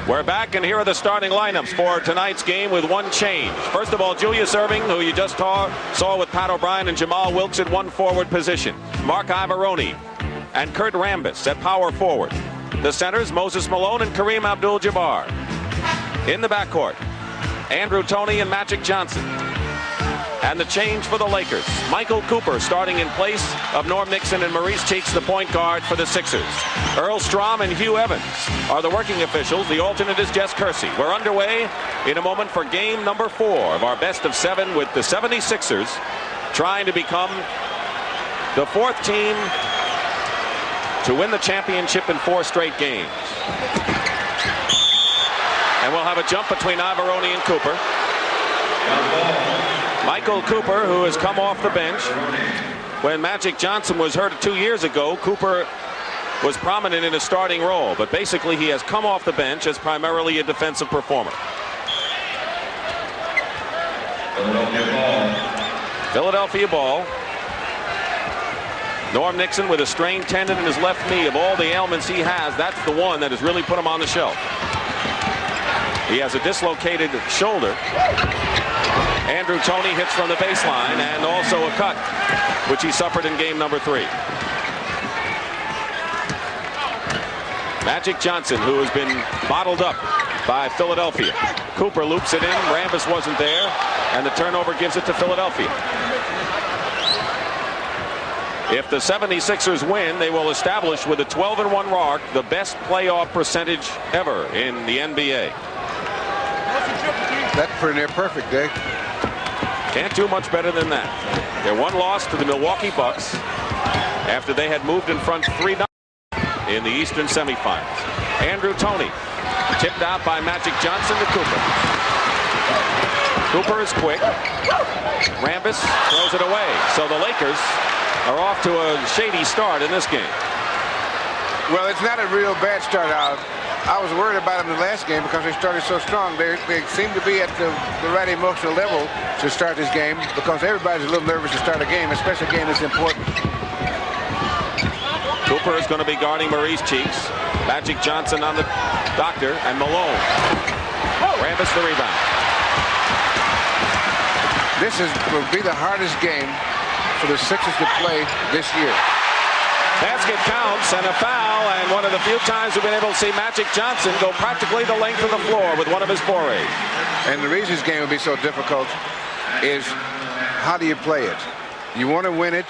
We're back, and here are the starting lineups for tonight's game with one change. First of all, Julius Erving, who you just saw with Pat O'Brien and Jamal Wilkes at one forward position. Mark Iavaroni and Kurt Rambis at power forward. The centers, Moses Malone and Kareem Abdul-Jabbar. In the backcourt, Andrew Toney and Magic Johnson. And the change for the Lakers, Michael Cooper starting in place of Norm Nixon and Maurice Cheeks, the point guard for the Sixers. Earl Strom and Hugh Evans are the working officials. The alternate is Jess Kersey. We're underway in a moment for game number 4 of our best of 7 with the 76ers trying to become the 4th team to win the championship in 4 straight games. And we'll have a jump between Iavaroni and Cooper. Michael Cooper, who has come off the bench. When Magic Johnson was hurt 2 years ago, Cooper was prominent in a starting role, but basically he has come off the bench as primarily a defensive performer. Philadelphia ball. Norm Nixon with a strained tendon in his left knee. Of all the ailments he has, that's the one that has really put him on the shelf. He has a dislocated shoulder. Andrew Toney hits from the baseline and also a cut, which he suffered in game number 3. Magic Johnson, who has been bottled up by Philadelphia. Cooper loops it in. Rambis wasn't there, and the turnover gives it to Philadelphia. If the 76ers win, they will establish with a 12-1 mark the best playoff percentage ever in the NBA. That's pretty near perfect, Dave. Can't do much better than that. Their one loss to the Milwaukee Bucks after they had moved in front 3-0 in the Eastern semifinals. Andrew Toney tipped out by Magic Johnson to Cooper. Cooper is quick. Rambis throws it away. So the Lakers are off to a shady start in this game. Well, it's not a real bad start out. I was worried about them in the last game because they started so strong. They seem to be at the right emotional level to start this game because everybody's a little nervous to start a game, especially a game that's important. Cooper is going to be guarding Maurice Cheeks. Magic Johnson on the doctor, and Malone. Rambis the rebound. This will be the hardest game for the Sixers to play this year. Basket counts and a foul, and one of the few times we've been able to see Magic Johnson go practically the length of the floor with one of his forays. And the reason this game will be so difficult is how do you play it? You want to win it.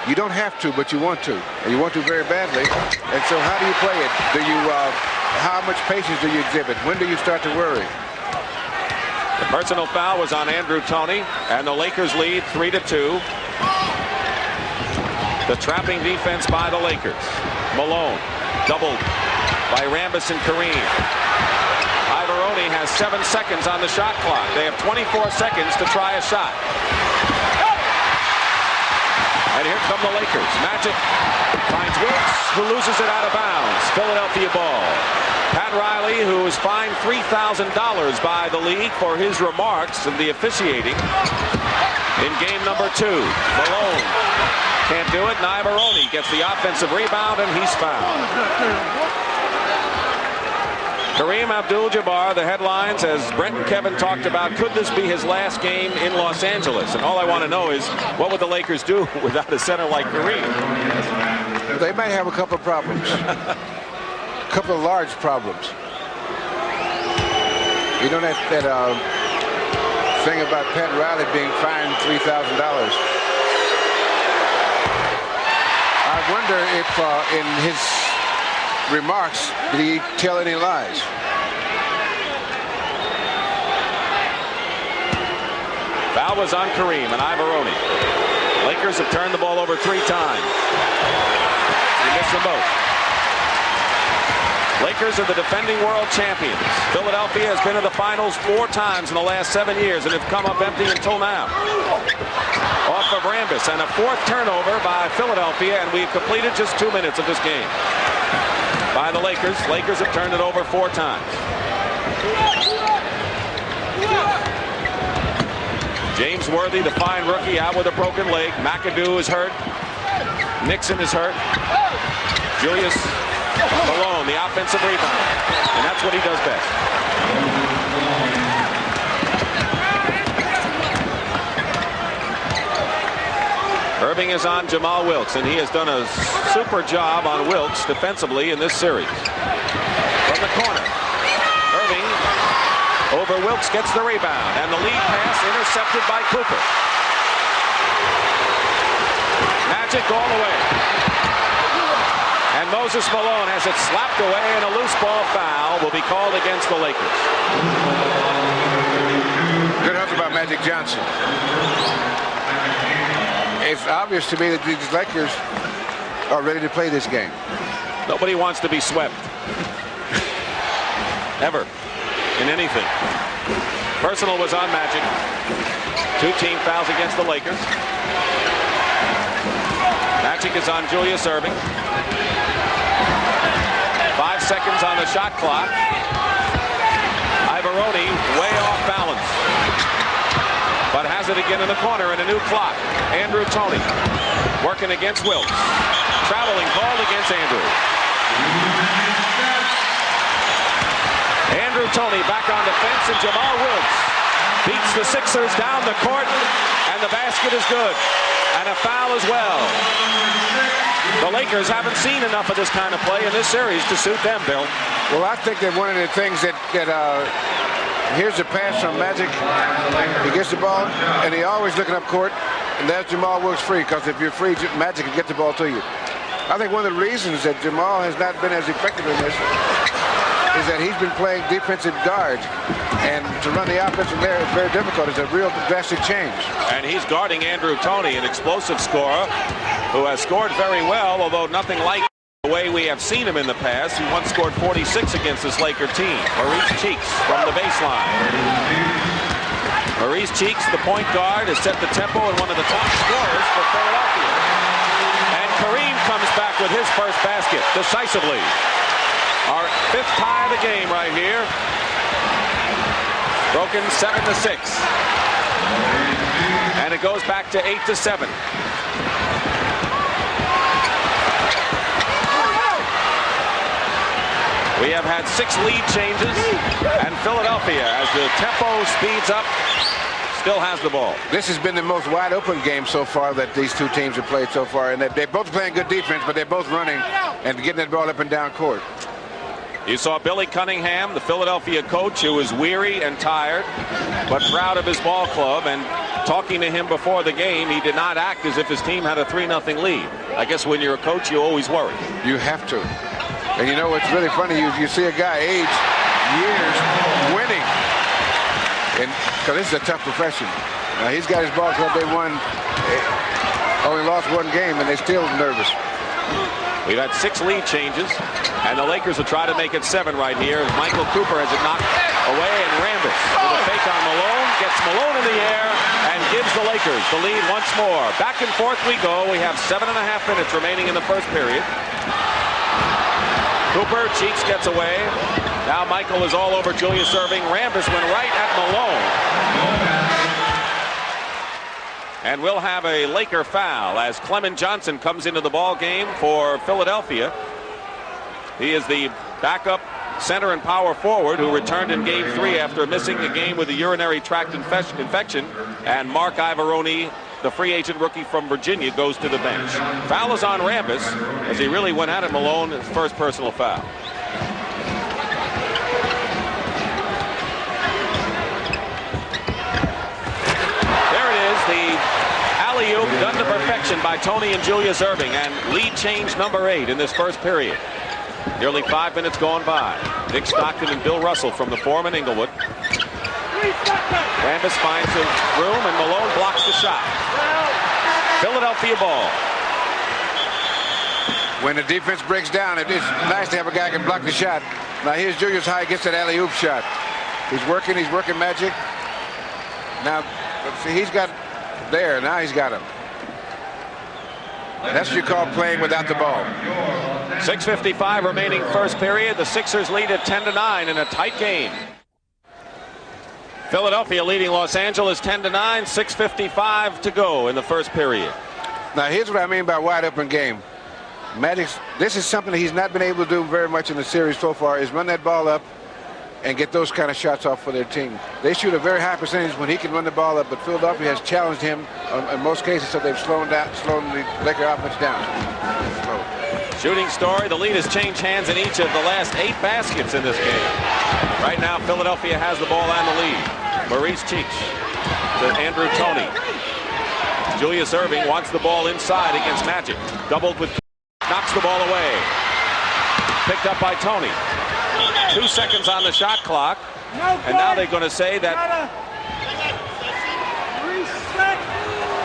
You don't have to, but you want to. And you want to very badly. And so how do you play it? Do you, how much patience do you exhibit? When do you start to worry? The personal foul was on Andrew Toney, and the Lakers lead 3-2. The trapping defense by the Lakers. Malone doubled by Rambis and Kareem. Iavaroni has 7 seconds on the shot clock. They have 24 seconds to try a shot. And here come the Lakers. Magic finds Wilkes, who loses it out of bounds. Philadelphia ball. Pat Riley, who was fined $3,000 by the league for his remarks of the officiating in game number 2. Malone can't do it, and Iavaroni gets the offensive rebound, and he's fouled. Kareem Abdul-Jabbar, the headlines, as Brent and Kevin talked about, could this be his last game in Los Angeles? And all I want to know is, what would the Lakers do without a center like Kareem? They might have a couple of problems. A couple of large problems. You know that thing about Pat Riley being fined $3,000? I wonder if in his remarks did he tell any lies? Foul was on Kareem and Iavaroni. Lakers have turned the ball over 3 times. He missed them both. Lakers are the defending world champions. Philadelphia has been in the finals 4 times in the last 7 years and have come up empty until now. Off of Rambis, and a 4th turnover by Philadelphia, and we've completed just 2 minutes of this game. By the Lakers. Lakers have turned it over 4 times. James Worthy, the fine rookie, out with a broken leg. McAdoo is hurt. Nixon is hurt. Julius Malone, the offensive rebound. And that's what he does best. Erving is on Jamal Wilkes, and he has done a super job on Wilkes defensively in this series. From the corner, Erving over Wilkes, gets the rebound, and the lead pass intercepted by Cooper. Magic all the way. And Moses Malone has it slapped away, and a loose ball foul will be called against the Lakers. Good hustle by Magic Johnson. It's obvious to me that these Lakers are ready to play this game. Nobody wants to be swept. Ever. In anything. Personal was on Magic. 2 team fouls against the Lakers. Magic is on Julius Erving. 5 seconds on the shot clock. Ivaroni way off balance. But has it again in the corner and a new clock. Andrew Toney working against Wilkes. Traveling called against Andrew. Andrew Toney back on defense, and Jamal Wilkes beats the Sixers down the court, and the basket is good. And a foul as well. The Lakers haven't seen enough of this kind of play in this series to suit them, Bill. Well, I think that one of the things that here's the pass from Magic. He gets the ball, and he always looking up court, and there's Jamal Wilkes free, because if you're free, Magic can get the ball to you. I think one of the reasons that Jamal has not been as effective in this is that he's been playing defensive guard, and to run the offense from there is very difficult. It's a real drastic change. And he's guarding Andrew Toney, an explosive scorer who has scored very well, although nothing like the way we have seen him in the past. He once scored 46 against this Laker team. Maurice Cheeks from the baseline. Maurice Cheeks, the point guard, has set the tempo and one of the top scorers for Philadelphia. And Kareem comes back with his first basket decisively. Our 5th tie of the game right here. Broken 7-6. And it goes back to 8-7. We have had 6 lead changes, and Philadelphia, as the tempo speeds up, still has the ball. This has been the most wide open game so far that these two teams have played so far, and they're both playing good defense, but they're both running and getting that ball up and down court. You saw Billy Cunningham, the Philadelphia coach, who was weary and tired, but proud of his ball club, and talking to him before the game, he did not act as if his team had a 3-0 lead. I guess when you're a coach, you always worry. You have to. And you know what's really funny? You see a guy age years winning, and because this is a tough profession. Now he's got his ball club. They won, only lost 1 game, and they're still nervous. We've had 6 lead changes, and the Lakers will try to make it 7 right here. Michael Cooper has it knocked away, and Rambis with a fake on Malone, gets Malone in the air, and gives the Lakers the lead once more. Back and forth we go. We have 7.5 minutes remaining in the first period. Cooper, Cheeks gets away. Now Michael is all over Julius Erving. Rambis went right at Malone. And we'll have a Laker foul as Clement Johnson comes into the ball game for Philadelphia. He is the backup center and power forward who returned in Game 3 after missing a game with a urinary tract infection. And Mark Ivaroni, the free agent rookie from Virginia, goes to the bench. Foul is on Rambis as he really went at it. Malone, his first personal foul. There it is, the alley-oop done to perfection by Toney and Julius Erving, and lead change number 8 in this first period. Nearly 5 minutes gone by. Dick Stockton and Bill Russell from the Foreman Inglewood. Rambis finds the room, and Malone blocks the shot. Philadelphia ball. When the defense breaks down, it's nice to have a guy who can block the shot. Now here's Julius High, gets that alley-oop shot. He's working Magic. Now, see, he's got there. Now he's got him. That's what you call playing without the ball. 6:55 remaining first period. The Sixers lead at 10-9 in a tight game. Philadelphia leading Los Angeles 10-9, 6:55 to go in the first period. Now here's what I mean by wide open game. this is something that he's not been able to do very much in the series so far, is run that ball up and get those kind of shots off for their team. They shoot a very high percentage when he can run the ball up, but Philadelphia has challenged him in most cases, so they've slowed the Laker offense down. Shooting story, the lead has changed hands in each of the last 8 baskets in this game. Right now, Philadelphia has the ball and the lead. Maurice Cheeks to Andrew Toney. Julius Erving wants the ball inside against Magic. Doubled with, knocks the ball away. Picked up by Toney. 2 seconds on the shot clock. And now they're going to say that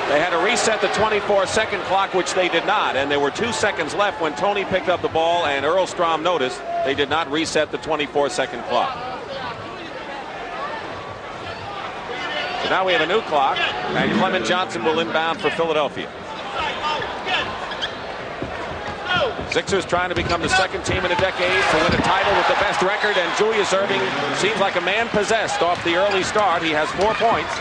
they had to reset the 24-second clock, which they did not. And there were 2 seconds left when Toney picked up the ball, and Earl Strom noticed they did not reset the 24-second clock. So now we have a new clock, and Clement Johnson will inbound for Philadelphia. Sixers trying to become the second team in a decade to win a title with the best record, and Julius Erving seems like a man possessed off the early start. He has 4 points.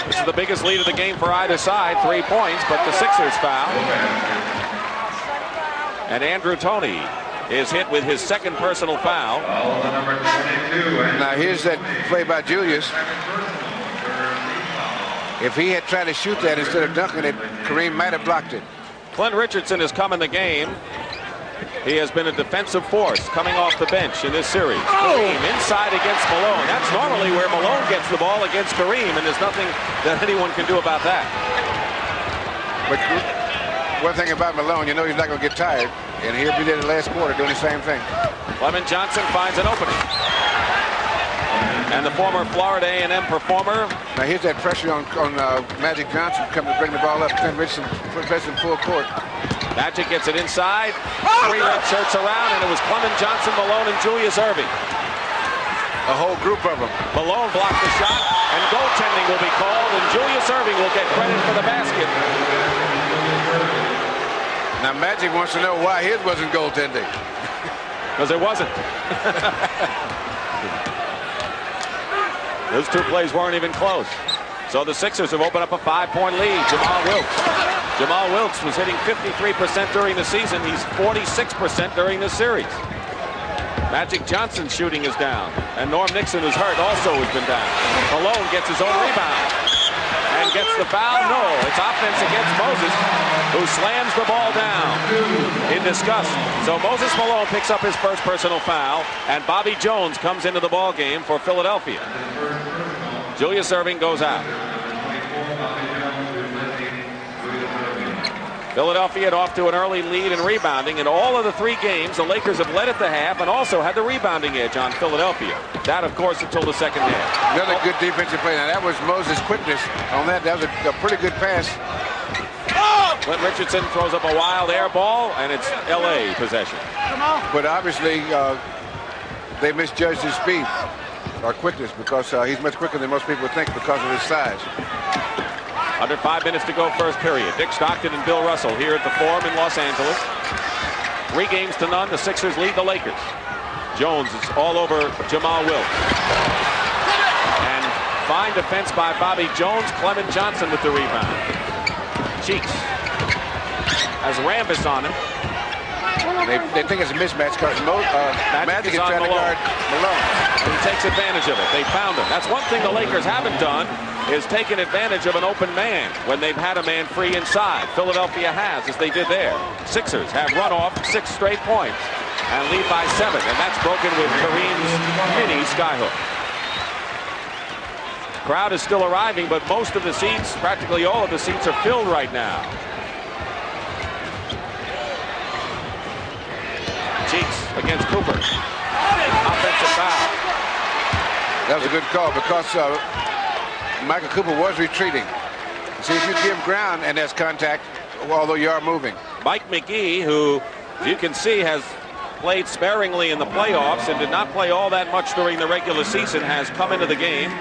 This is the biggest lead of the game for either side, 3 points, but the Sixers foul. And Andrew Toney is hit with his second personal foul. Now here's that play by Julius. If he had tried to shoot that instead of dunking it, Kareem might have blocked it. Clint Richardson has come in the game. He has been a defensive force coming off the bench in this series. Kareem inside against Malone. That's normally where Malone gets the ball against Kareem, and there's nothing that anyone can do about that. But one thing about Malone, you know he's not going to get tired, and he'll be there the last quarter doing the same thing. Clement Johnson finds an opening. And the former Florida A&M performer. Now here's that pressure on Magic Johnson coming to bring the ball up. Clint Richardson full court. Magic gets it inside. 3 red shirts around, and it was Clement Johnson, Malone, and Julius Erving. A whole group of them. Malone blocked the shot, and goaltending will be called, and Julius Erving will get credit for the basket. Now Magic wants to know why his wasn't goaltending. Because it wasn't. Those 2 plays weren't even close. So the Sixers have opened up a 5-point lead. Jamal Wilkes was hitting 53% during the season. He's 46% during this series. Magic Johnson's shooting is down. And Norm Nixon, who's hurt, also has been down. Malone gets his own rebound. And gets the foul? No, it's offense against Moses, who slams the ball down in disgust. So Moses Malone picks up his first personal foul, and Bobby Jones comes into the ball game for Philadelphia. Julius Erving goes out. Philadelphia had off to an early lead in rebounding. In all of the 3 games, the Lakers have led at the half and also had the rebounding edge on Philadelphia. That, of course, until the second half. Another good defensive play. Now, that was Moses' quickness on that. That was a pretty good pass. Clint Richardson throws up a wild air ball, and it's L.A. possession. But obviously, they misjudged his speed or quickness because he's much quicker than most people would think because of his size. Under 5 minutes to go, first period. Dick Stockton and Bill Russell here at the Forum in Los Angeles. 3 games to none. The Sixers lead the Lakers. Jones is all over Jamal Wilkes. And fine defense by Bobby Jones. Clement Johnson with the rebound. Cheeks has Rambis on him. They think it's a mismatch because Magic is trying to guard Malone. He takes advantage of it. They found him. That's one thing the Lakers haven't done, is taken advantage of an open man when they've had a man free inside. Philadelphia has, as they did there. Sixers have run off 6 straight points and lead by 7, and that's broken with Kareem's mini skyhook. Crowd is still arriving, but most of the seats, practically all of the seats, are filled right now. Cheeks against Cooper. Offensive foul. That was a good call because Michael Cooper was retreating. See, if you give ground and there's contact, although you are moving. Mike McGee, who, as you can see, has played sparingly in the playoffs and did not play all that much during the regular season, has come into the game,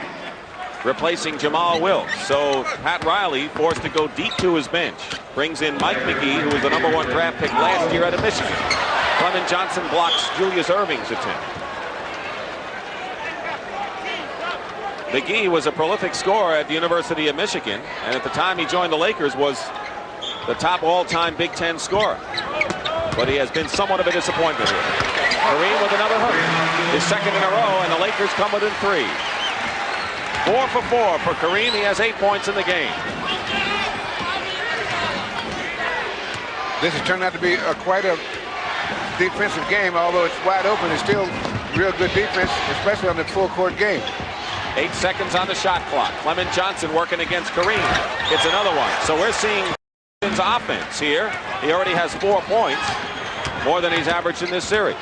replacing Jamal Wilkes. So Pat Riley, forced to go deep to his bench, brings in Mike McGee, who was the #1 draft pick last year out of Michigan. Clement Johnson blocks Julius Erving's attempt. McGee was a prolific scorer at the University of Michigan, and at the time he joined the Lakers was the top all-time Big Ten scorer. But he has been somewhat of a disappointment here. Kareem with another hook. His second in a row, and the Lakers come within 3. 4 for 4 for Kareem. He has 8 points in the game. This has turned out to be quite a defensive game. Although it's wide open, it's still real good defense, especially on the full-court game. 8 seconds on the shot clock. Clement Johnson working against Kareem. It's another one. So we're seeing offense here. He already has 4 points, more than he's averaged in this series.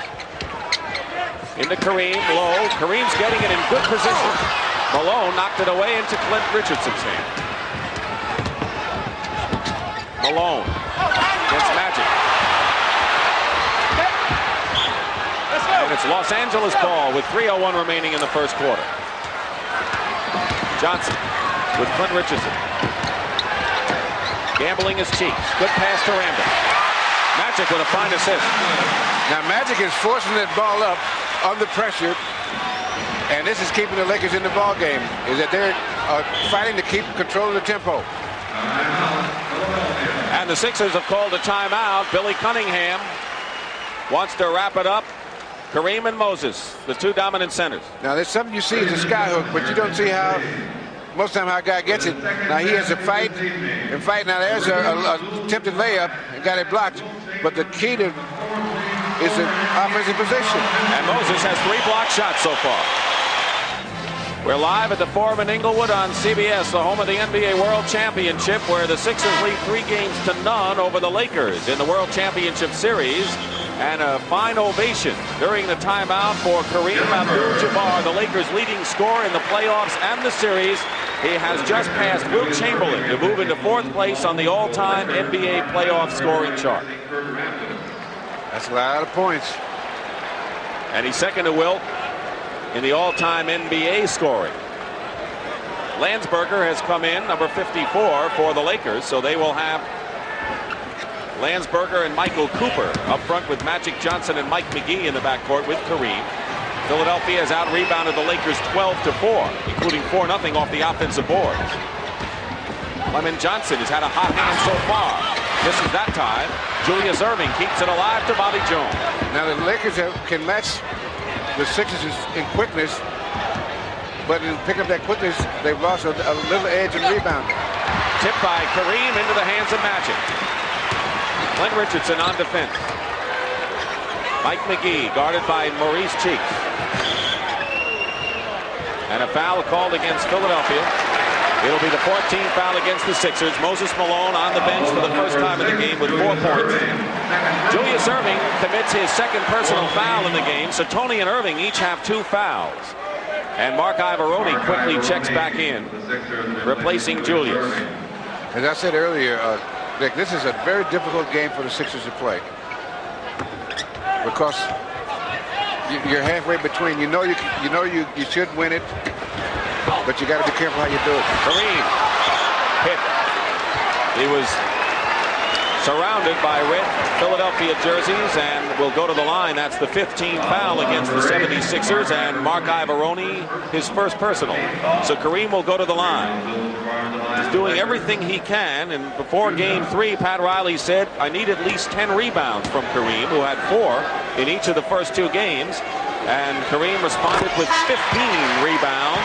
Into Kareem, low. Kareem's getting it in good position. Malone knocked it away into Clint Richardson's hand. Malone against Magic. And it's Los Angeles ball with 3:01 remaining in the first quarter. Johnson with Clint Richardson. Gambling his cheeks. Good pass to Randall. Magic with a fine assist. Now Magic is forcing that ball up under pressure, and this is keeping the Lakers in the ball game. Is that they're fighting to keep control of the tempo. And the Sixers have called a timeout. Billy Cunningham wants to wrap it up. Kareem and Moses, the 2 dominant centers. Now there's something you see is a sky hook, but you don't see how most of the time how a guy gets it. Now he has to fight and fight. Now there's a attempted layup and got it blocked, but the key to is the offensive position. And Moses has 3 block shots so far. We're live at the Forum in Inglewood on CBS, the home of the NBA World Championship, where the Sixers lead 3-0 over the Lakers in the World Championship Series. And a fine ovation during the timeout for Kareem Abdul-Jabbar, the Lakers' leading scorer in the playoffs and the series. He has just passed Wilt Chamberlain to move into 4th place on the all-time NBA playoff scoring chart. That's a lot of points. And he's second to Wilt in the all-time NBA scoring. Landsberger has come in, number 54 for the Lakers, so they will have Landsberger and Michael Cooper up front with Magic Johnson and Mike McGee in the backcourt with Kareem. Philadelphia has out-rebounded the Lakers 12-4, including 4-0 off the offensive boards. Clement Johnson has had a hot hand so far. This is that time. Julius Erving keeps it alive to Bobby Jones. Now the Lakers can match the Sixers in quickness, but in picking up that quickness, they've lost a little edge in rebounding. Tipped by Kareem into the hands of Magic. Clint Richardson on defense. Mike McGee guarded by Maurice Cheeks. And a foul called against Philadelphia. It'll be the 14th foul against the Sixers. Moses Malone on the bench for the first time in the game with 4 points. Julius Erving commits his second personal foul in the game, so Toney and Erving each have 2 fouls. And Mark Ivaroni quickly checks back in, replacing Julius. As I said earlier, Dick, this is a very difficult game for the Sixers to play because you're halfway between. You know you should win it, but you got to be careful how you do it. Kareem hit. He was surrounded by red Philadelphia jerseys and will go to the line. That's the 15th foul against the 76ers, and Mark Ivaroni his first personal. So Kareem will go to the line. He's doing everything he can, and before game 3, Pat Riley said, I need at least 10 rebounds from Kareem, who had 4 in each of the first 2 games. And Kareem responded with 15 rebounds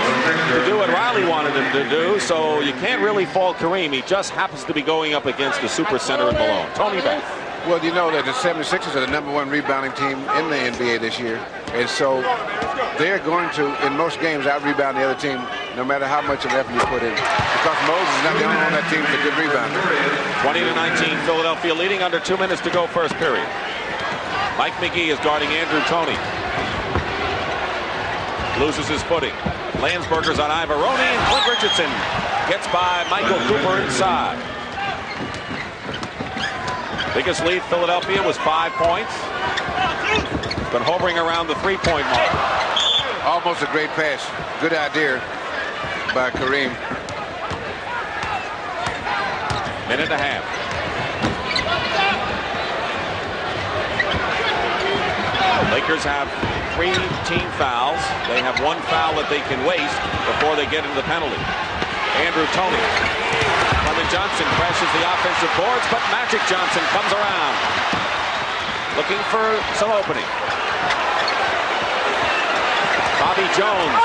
to do what Riley wanted him to do, so you can't really fault Kareem. He just happens to be going up against the super center in Malone. Tony back. Well, you know that the 76ers are the #1 rebounding team in the NBA this year, and so they're going to, in most games, out-rebound the other team, no matter how much of effort you put in. Because Moses is not the only one on that team that's a good rebounder. 20-19, Philadelphia leading under 2 minutes to go first period. Mike McGee is guarding Andrew Toney. Loses his footing. Landsberger's on Ivaroni, and Clint Richardson gets by Michael Cooper inside. Biggest lead Philadelphia was 5 points. Been hovering around the 3-point mark. Almost a great pass. Good idea by Kareem. Minute and a half. Lakers have 3 team fouls. They have 1 foul that they can waste before they get into the penalty. Andrew Toney Clement Johnson crashes the offensive boards, but Magic Johnson comes around, looking for some opening. Bobby Jones.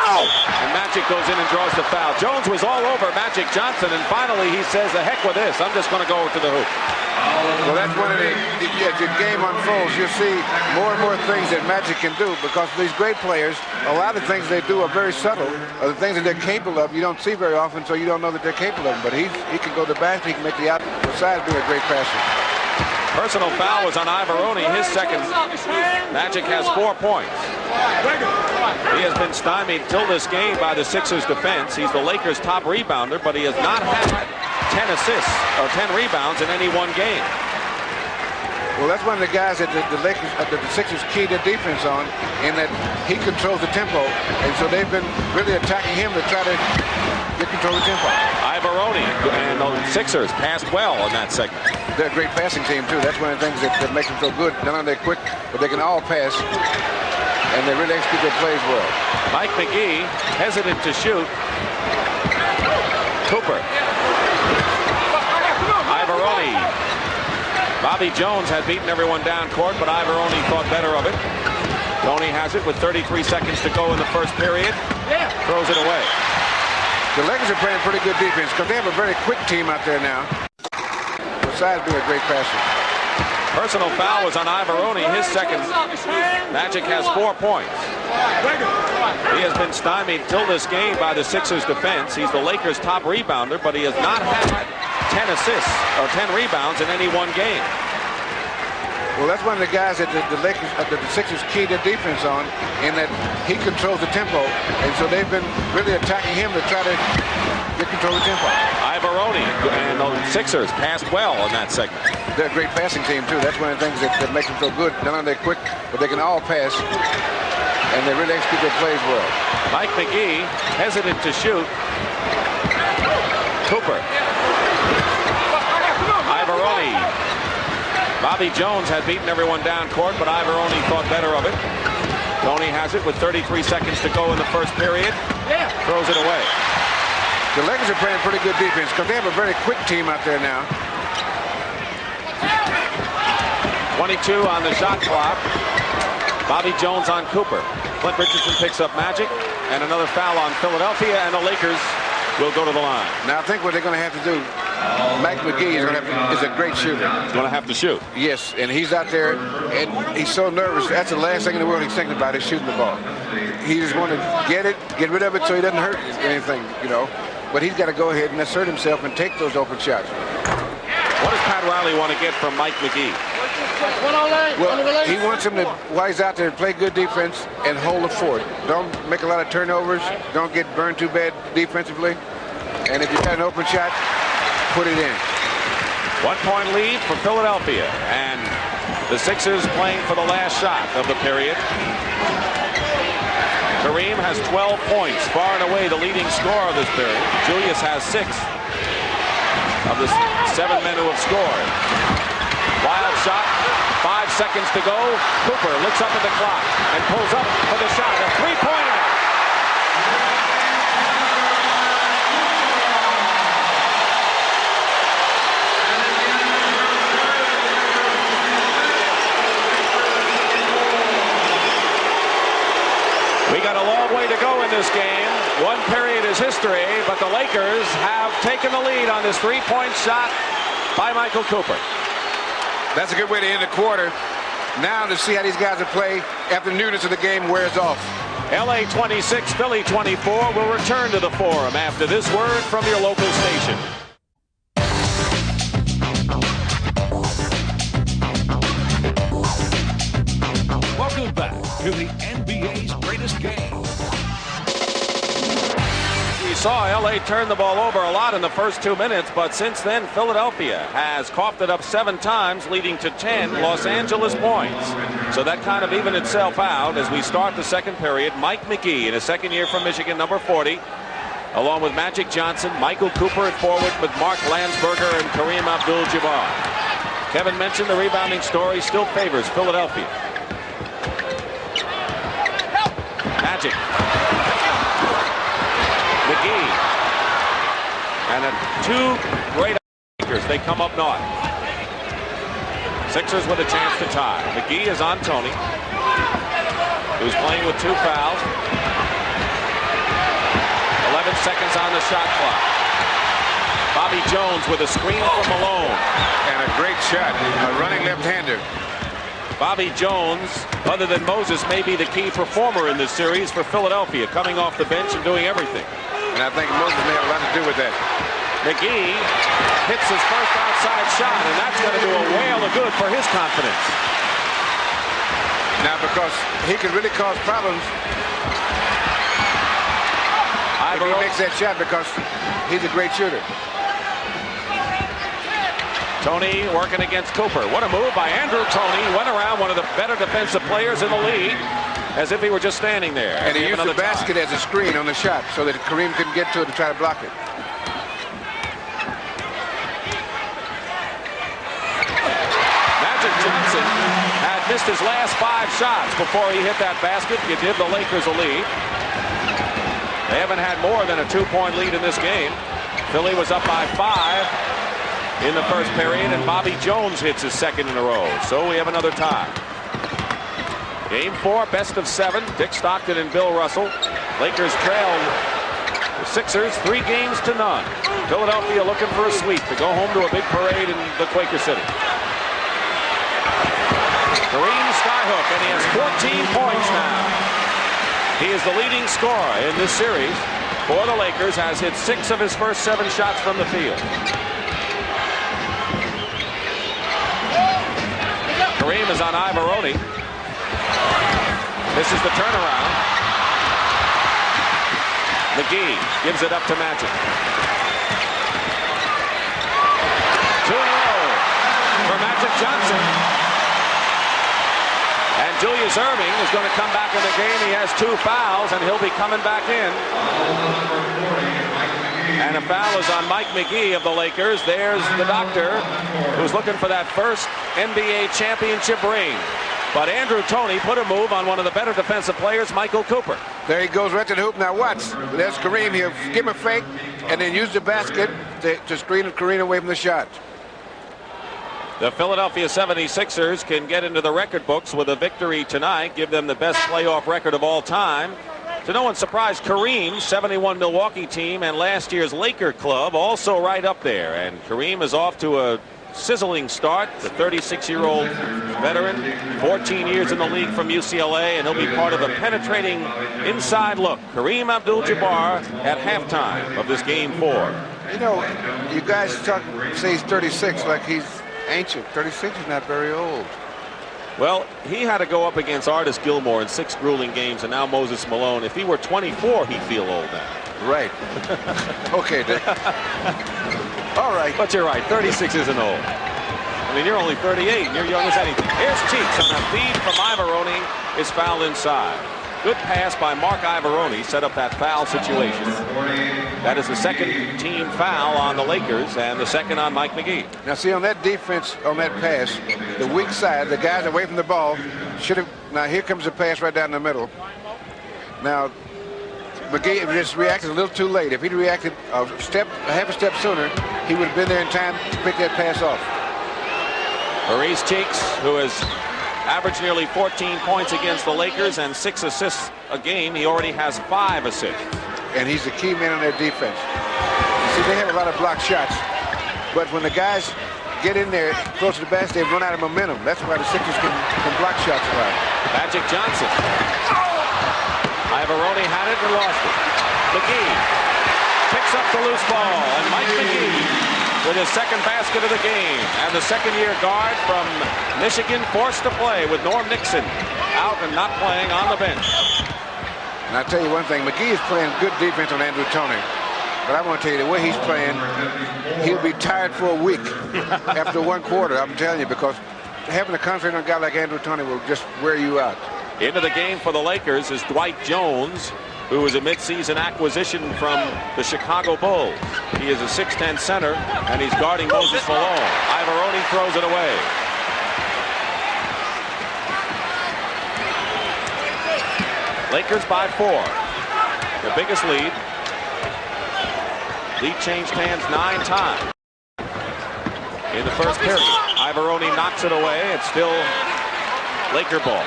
And Magic goes in and draws the foul. Jones was all over Magic Johnson, and finally he says, the heck with this. I'm just going to go to the hoop. Well, that's when as the game unfolds, you'll see more and more things that Magic can do, because these great players, a lot of things they do are very subtle. The things that they're capable of, you don't see very often, so you don't know that they're capable of them. But he can go to the basket, he can make the out, besides being a great passer. Personal foul was on Ivaroni, his second. Magic has 4 points. He has been stymied till this game by the Sixers defense. He's the Lakers' top rebounder, but he has not had 10 assists or 10 rebounds in any one game. Well, that's one of the guys that the Sixers key their defense on, in that he controls the tempo, and so they've been really attacking him to try to get control of the tempo. Ivaroni and the Sixers passed well in that segment. They're a great passing team too. That's one of the things that makes them so good. Not only they're quick, but they can all pass, and they really execute their plays well. Mike McGee hesitant to shoot. Cooper. Ivaroni. Bobby Jones had beaten everyone down court, but Ivaroni thought better of it. Toney has it with 33 seconds to go in the first period. Throws it away. The Lakers are playing pretty good defense because they have a very quick team out there now, besides being a great passer. Personal foul was on Ivaroni, his second. Magic has 4 points. He has been stymied till this game by the Sixers defense. He's the Lakers' top rebounder, but he has not had 10 assists or 10 rebounds in any one game. Well, that's one of the guys that the Sixers key their defense on, in that he controls the tempo, and so they've been really attacking him to try to get control of the tempo. Ivaroni and the Sixers passed well in that segment. They're a great passing team too. That's one of the things that makes them so good. Not only they're quick, but they can all pass, and they really execute their plays well. Mike McGee hesitant to shoot. Cooper. Ivaroni. Bobby Jones had beaten everyone down court, but Ivaroni thought better of it. Toney has it with 33 seconds to go in the first period. Throws it away. The Lakers are playing pretty good defense because they have a very quick team out there now. 22 on the shot clock. Bobby Jones on Cooper. Clint Richardson picks up Magic, and another foul on Philadelphia, and the Lakers will go to the line. Now I think what they're going to have to do, Mike McGee is a great shooter. He's going to have to shoot. Yes, and he's out there, and he's so nervous. That's the last thing in the world he's thinking about, is shooting the ball. He just wants to get rid of it so he doesn't hurt anything, you know. But he's got to go ahead and assert himself and take those open shots. What does Pat Riley want to get from Mike McGee? Well, he wants him to, while he's out there, play good defense and hold the fort. Don't make a lot of turnovers. Don't get burned too bad defensively. And if you got an open shot, put it in. 1 point lead for Philadelphia, and the Sixers playing for the last shot of the period. Kareem has 12 points, far and away the leading scorer of this period. Julius has 6 of the 7 men who have scored. Wild shot, 5 seconds to go. Cooper looks up at the clock and pulls up for the shot. A three-pointer. We got a long way to go in this game. 1 period is history, but the Lakers have taken the lead on this 3-point shot by Michael Cooper. That's a good way to end the quarter. Now to see how these guys will play after the newness of the game wears off. LA 26, Philly 24 will return to the Forum after this word from your local station. Welcome back to the NBA's greatest game. We saw LA turn the ball over a lot in the first 2 minutes, but since then Philadelphia has coughed it up 7 times, leading to 10 Los Angeles points. So that kind of evened itself out as we start the second period. Mike McGee in his second year from Michigan, number 40, along with Magic Johnson, Michael Cooper at forward with Mark Landsberger and Kareem Abdul-Jabbar. Kevin mentioned the rebounding story still favors Philadelphia. Magic. McGee. And two great Lakers. They come up north. Sixers with a chance to tie. McGee is on Toney, who's playing with 2 fouls. 11 seconds on the shot clock. Bobby Jones with a screen from Malone. And a great shot. A running left-hander. Bobby Jones, other than Moses, may be the key performer in this series for Philadelphia, coming off the bench and doing everything. And I think Moses may have a lot to do with that. McGee hits his first outside shot, and that's going to do a whale of good for his confidence. Now, because he could really cause problems if he makes that shot, because he's a great shooter. Toney working against Cooper. What a move by Andrew Toney. Went around one of the better defensive players in the league as if he were just standing there. And he used the basket as a screen on the shot so that Kareem couldn't get to it and try to block it. Magic Johnson had missed his last 5 shots before he hit that basket. You give the Lakers a lead. They haven't had more than a 2-point lead in this game. Philly was up by 5 in the first period, and Bobby Jones hits his second in a row. So we have another tie. Game 4, best of 7. Dick Stockton and Bill Russell. Lakers trail the Sixers 3 games to none. Philadelphia looking for a sweep to go home to a big parade in the Quaker City. Kareem skyhook, and he has 14 points now. He is the leading scorer in this series for the Lakers, has hit 6 of his first 7 shots from the field. Kareem is on Ivaroni. This is the turnaround. McGee gives it up to Magic. 2 in a row for Magic Johnson. And Julius Erving is going to come back in the game. He has 2 fouls, and he'll be coming back in. And a foul is on Mike McGee of the Lakers. There's the doctor who's looking for that first NBA championship ring. But Andrew Toney put a move on one of the better defensive players, Michael Cooper. There he goes right to the hoop. Now watch. There's Kareem. He'll give him a fake and then use the basket to screen Kareem away from the shot. The Philadelphia 76ers can get into the record books with a victory tonight, give them the best playoff record of all time. To no one's surprise, Kareem's 71 Milwaukee team and last year's Laker club also right up there. And Kareem is off to a sizzling start. The 36-year-old veteran, 14 years in the league from UCLA, and he'll be part of a penetrating inside look. Kareem Abdul-Jabbar at halftime of this game 4. You know, you guys say he's 36 like he's ancient. 36 is not very old. Well, he had to go up against Artis Gilmore in 6 grueling games, and now Moses Malone. If he were 24, he'd feel old now. Right. Okay, Dick. All right. But you're right, 36 isn't old. I mean, you're only 38, and you're young as anything. Here's Cheeks on a feed from Ivaroni, is fouled inside. Good pass by Mark Ivaroni, set up that foul situation. That is the second team foul on the Lakers and the second on Mike McGee. Now see, on that defense, on that pass, the weak side, the guys away from the ball should have. Now here comes the pass right down the middle. Now McGee just reacted a little too late. If he'd reacted a half a step sooner, he would have been there in time to pick that pass off. Maurice Cheeks, who has averaged nearly 14 points against the Lakers and 6 assists a game. He already has 5 assists. And he's the key man on their defense. See, they have a lot of blocked shots, but when the guys get in there close to the basket, they run out of momentum. That's why the Sixers can block shots a lot. Magic Johnson. Ivaroni had it and lost it. McGee picks up the loose ball, and Mike McGee with his second basket of the game, and the second-year guard from Michigan forced to play with Norm Nixon out and not playing on the bench. And I'll tell you one thing, McGee is playing good defense on Andrew Toney. But I want to tell you, the way he's playing, he'll be tired for a week after 1 quarter, I'm telling you, because having a confidence on a guy like Andrew Toney will just wear you out. Into the game for the Lakers is Dwight Jones, who is a midseason acquisition from the Chicago Bulls. He is a 6'10 center, and he's guarding Moses Malone. Ivaroni throws it away. Lakers by 4. The biggest lead. Lead changed hands 9 times. In the first period, Ivoroni knocks it away. It's still Laker ball.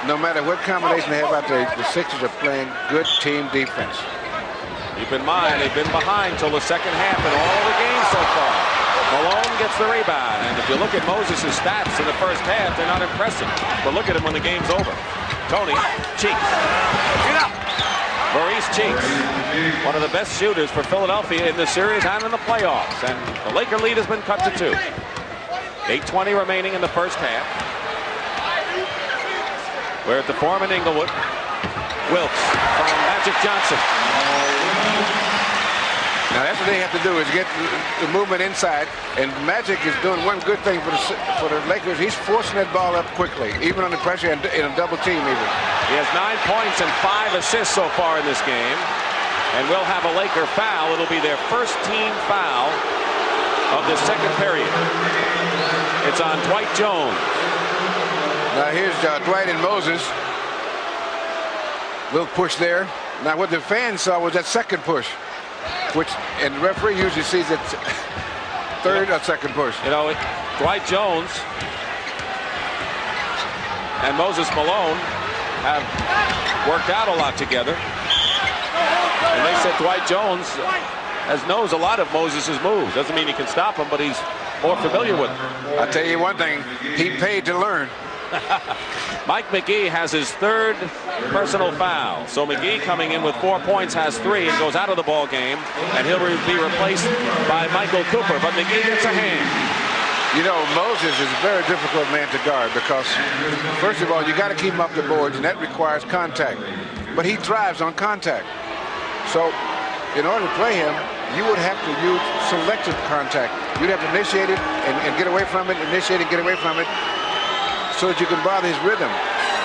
No matter what combination they have out there, the Sixers are playing good team defense. Keep in mind, they've been behind till the second half in all of the games so far. Malone gets the rebound, and if you look at Moses' stats in the first half, they're not impressive. But look at him when the game's over. Toney, Cheeks. Maurice Cheeks, one of the best shooters for Philadelphia in this series and in the playoffs. And the Laker lead has been cut to 2. 8:20 remaining in the first half. We're at the Forum in Inglewood. Wilkes from Magic Johnson. Now that's what they have to do, is get the movement inside. And Magic is doing one good thing for the Lakers. He's forcing that ball up quickly, even under pressure and in a double team even. He has 9 points and 5 assists so far in this game. And we'll have a Laker foul. It'll be their first team foul of the second period. It's on Dwight Jones. Now here's Dwight and Moses. Little push there. Now what the fans saw was that second push, and the referee usually sees it third or second push. You know, Dwight Jones and Moses Malone have worked out a lot together. And they said Dwight Jones knows a lot of Moses' moves. Doesn't mean he can stop him, but he's more familiar with them. I'll tell you one thing, he paid to learn. Mike McGee has his 3rd personal foul. So McGee, coming in with 4 points, has 3 and goes out of the ball game, and he'll be replaced by Michael Cooper. But McGee gets a hand. You know, Moses is a very difficult man to guard because, first of all, you got to keep him up the boards, and that requires contact. But he thrives on contact. So, in order to play him, you would have to use selective contact. You'd have to initiate it and get away from it, initiate it, get away from it, so that you can bother his rhythm.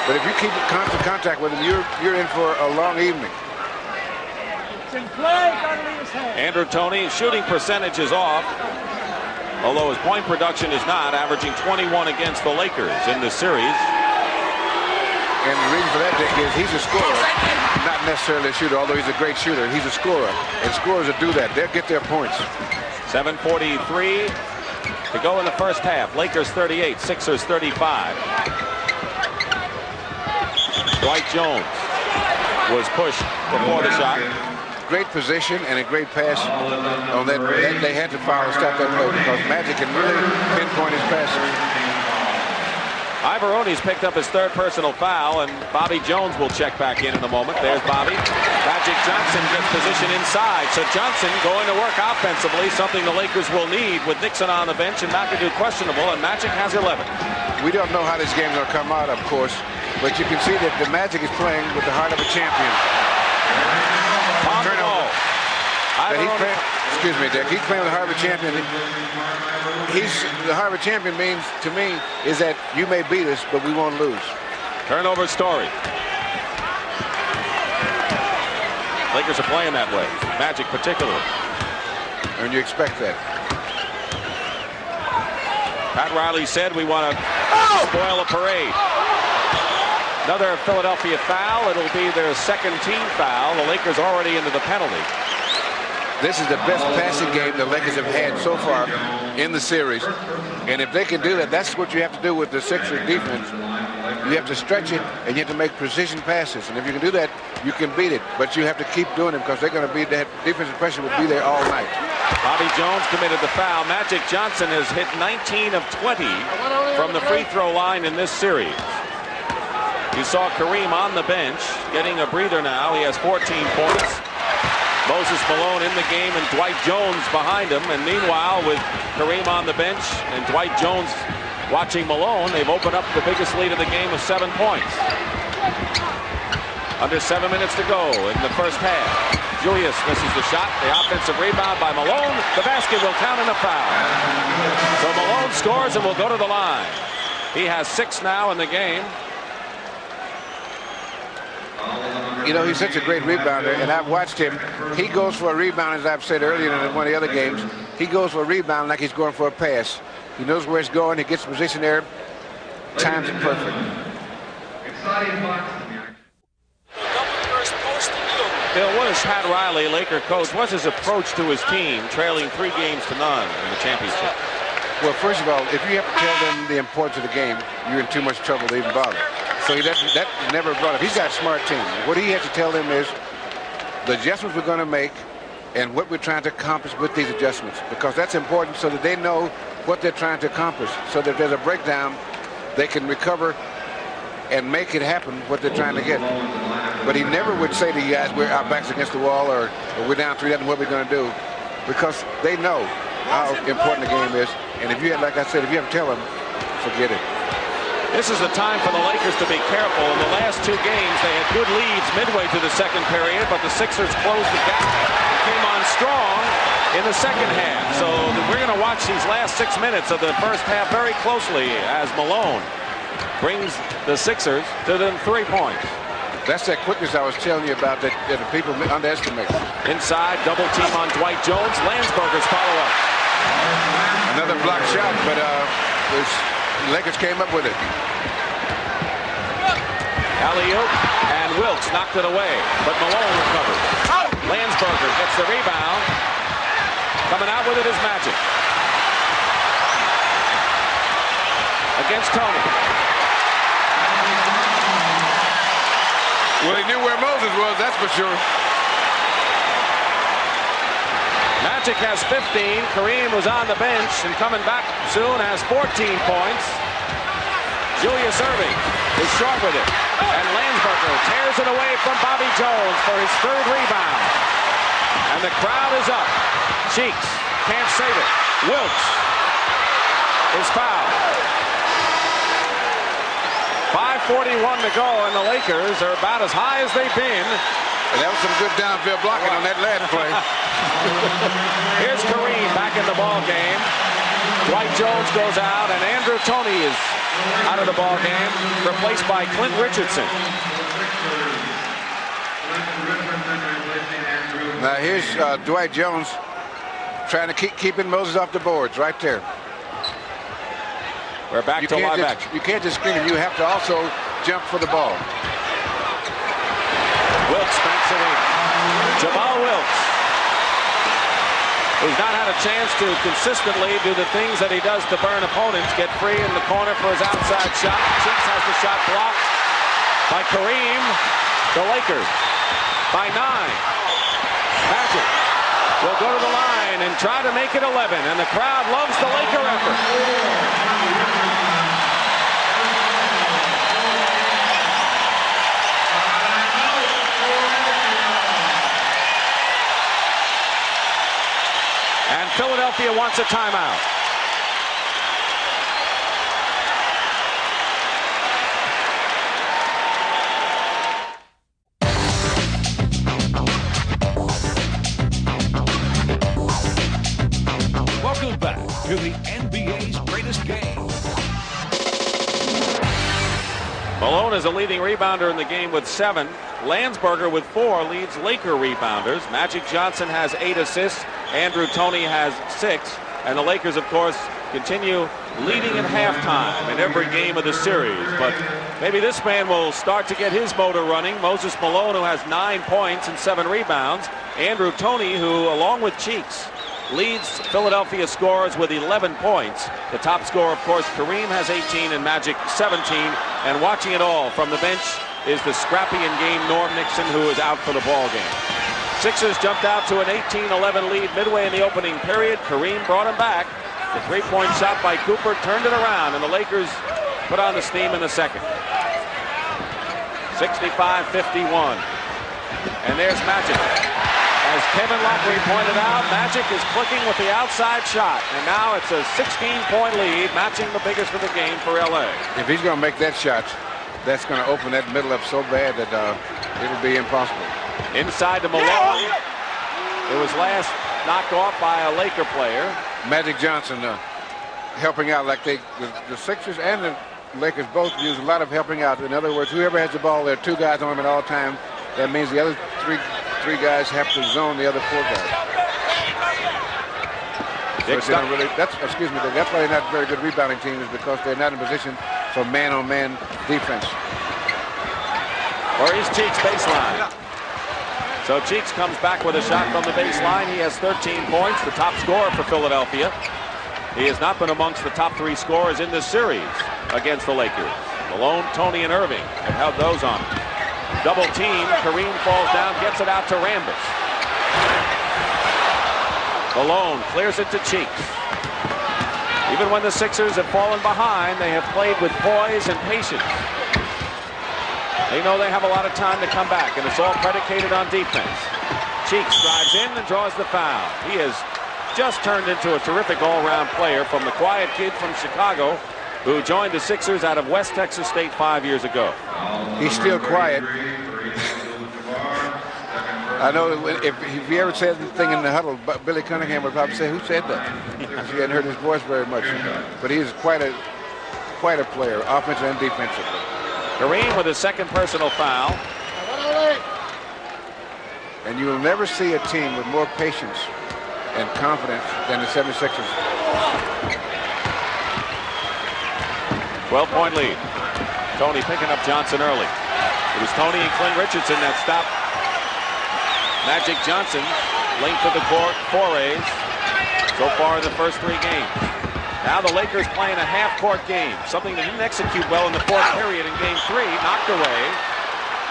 But if you keep constant contact with him, you're in for a long evening. Andrew Toney, shooting percentage is off, although his point production is not, averaging 21 against the Lakers in this series. And the reason for that, Dick, is he's a scorer, not necessarily a shooter, although he's a great shooter. He's a scorer, and scorers that do that, they'll get their points. 7:43 to go in the first half. Lakers 38, Sixers 35. Dwight Jones was pushed before the shot. Great position and a great pass on that. They had to foul and stop that play because Magic can really pinpoint his passes. Ivoroni's picked up his 3rd personal foul, and Bobby Jones will check back in a moment. There's Bobby. Magic Johnson gets position inside. So Johnson going to work offensively, something the Lakers will need with Nixon on the bench and McAdoo questionable, and Magic has 11. We don't know how this game's going to come out, of course, but you can see that the Magic is playing with the heart of a champion. Turnover. Excuse me, Dick. He's playing with the heart of a champion. The heart of a champion means, to me, is that you may beat us, but we won't lose. Turnover story. Lakers are playing that way. Magic particularly. And you expect that. Pat Riley said we want to spoil a parade. Another Philadelphia foul. It'll be their 2nd team foul. The Lakers already into the penalty. This is the best passing game the Lakers have had so far in the series. And if they can do that, that's what you have to do with the Sixers defense. You have to stretch it, and you have to make precision passes. And if you can do that, you can beat it. But you have to keep doing it because they're going to be, that defensive pressure will be there all night. Bobby Jones committed the foul. Magic Johnson has hit 19 of 20 from the free throw line in this series. You saw Kareem on the bench getting a breather now. He has 14 points. Moses Malone in the game and Dwight Jones behind him. And meanwhile, with Kareem on the bench and Dwight Jones watching Malone, they've opened up the biggest lead of the game of 7 points. Under 7 minutes to go in the first half. Julius misses the shot. The offensive rebound by Malone. The basket will count in a foul. So Malone scores and will go to the line. He has 6 now in the game. You know, he's such a great rebounder, and I've watched him. He goes for a rebound, as I've said earlier in one of the other games. He goes for a rebound like he's going for a pass. He knows where it's going. He gets the position there. Times it perfect. Bill, what is Pat Riley, Laker coach, what's his approach to his team, trailing 3 games to none in the championship? Well, first of all, if you have to tell them the importance of the game, you're in too much trouble to even bother. So that never brought up. He's got a smart team. What he has to tell them is the adjustments we're going to make and what we're trying to accomplish with these adjustments, because that's important so that they know what they're trying to accomplish, so that if there's a breakdown, they can recover and make it happen what they're trying to get. But he never would say to you guys, our backs against the wall, or we're down 3-0, what we're going to do, because they know how important the game is. And if you have, like I said, if you have to tell them, forget it. This is the time for the Lakers to be careful. In the last 2 games, they had good leads midway through the second period, but the Sixers closed the gap and came on strong in the second half. So we're going to watch these last 6 minutes of the first half very closely as Malone brings the Sixers to them 3 points. That's that quickness I was telling you about that the people underestimate. Inside, double team on Dwight Jones. Landsberger's follow-up. Another block shot, but the Lakers came up with it. Alley-oop, and Wilkes knocked it away, but Malone recovered. Landsberger gets the rebound. Coming out with it is Magic. Against Toney. Well, he knew where Moses was, that's for sure. Magic has 15. Kareem was on the bench and coming back soon has 14 points. Julius Erving is short with it. And Landsberger tears it away from Bobby Jones for his 3rd rebound. And the crowd is up. Cheeks can't save it. Wilkes is fouled. 5:41 to go, and the Lakers are about as high as they've been. And that was some good downfield blocking on that last play. Here's Kareem back in the ball game. Dwight Jones goes out, and Andrew Toney is out of the ball game, replaced by Clint Richardson. Now here's Dwight Jones trying to keeping Moses off the boards right there. We're back to linebacker. You can't just screen him. You have to also jump for the ball. Wilkes banks it in. Jamal Wilkes, who's not had a chance to consistently do the things that he does to burn opponents, get free in the corner for his outside shot. Cheeks has the shot blocked by Kareem. The Lakers by 9. Magic will go to the line and try to make it 11, and the crowd loves the Laker effort. And Philadelphia wants a timeout. Welcome back to the NBA's greatest game. Malone is a leading rebounder in the game with 7. Landsberger with 4 leads Laker rebounders. Magic Johnson has 8 assists. Andrew Toney has 6. And the Lakers, of course, continue leading at halftime in every game of the series. But maybe this man will start to get his motor running. Moses Malone, who has 9 points and 7 rebounds. Andrew Toney, who, along with Cheeks, leads Philadelphia scorers with 11 points. The top scorer, of course, Kareem has 18 and Magic 17. And watching it all from the bench is the scrappy in game Norm Nixon, who is out for the ball game. Sixers jumped out to an 18-11 lead midway in the opening period. Kareem brought him back. The 3-point shot by Cooper turned it around, and the Lakers put on the steam in the second. 65-51. And there's Magic. As Kevin Lockery pointed out, Magic is clicking with the outside shot. And now it's a 16-point lead, matching the biggest of the game for L.A. If he's going to make that shot, that's going to open that middle up so bad that it'll be impossible. Inside to Malone. It was last knocked off by a Laker player. Magic Johnson helping out like the Sixers and the Lakers both use a lot of helping out. In other words, whoever has the ball, there are 2 guys on him at all times. That means the other three guys have to zone the other 4 guys. So that's why they're not a very good rebounding team, is because they're not in position for man-on-man defense. Or his Cheeks baseline. So Cheeks comes back with a shot from the baseline. He has 13 points, the top scorer for Philadelphia. He has not been amongst the top 3 scorers in this series against the Lakers. Malone, Toney, and Erving have held those on. Double team, Kareem falls down, gets it out to Rambis. Malone clears it to Cheeks. Even when the Sixers have fallen behind, they have played with poise and patience. They know they have a lot of time to come back, and it's all predicated on defense. Cheeks drives in and draws the foul. He has just turned into a terrific all-round player from the quiet kid from Chicago who joined the Sixers out of West Texas State 5 years ago. He's still quiet. I know if he ever said anything in the huddle, Billy Cunningham would probably say, "Who said that?" Because he hadn't heard his voice very much. But he is quite a player, offensively and defensively. Kareem with his second personal foul. And you will never see a team with more patience and confidence than the 76ers. 12-point lead. Toney picking up Johnson early. It was Toney and Clint Richardson that stopped Magic Johnson. Length of the court, forays so far in the first 3 games. Now the Lakers playing a half-court game, something they didn't execute well in the 4th period in Game 3, knocked away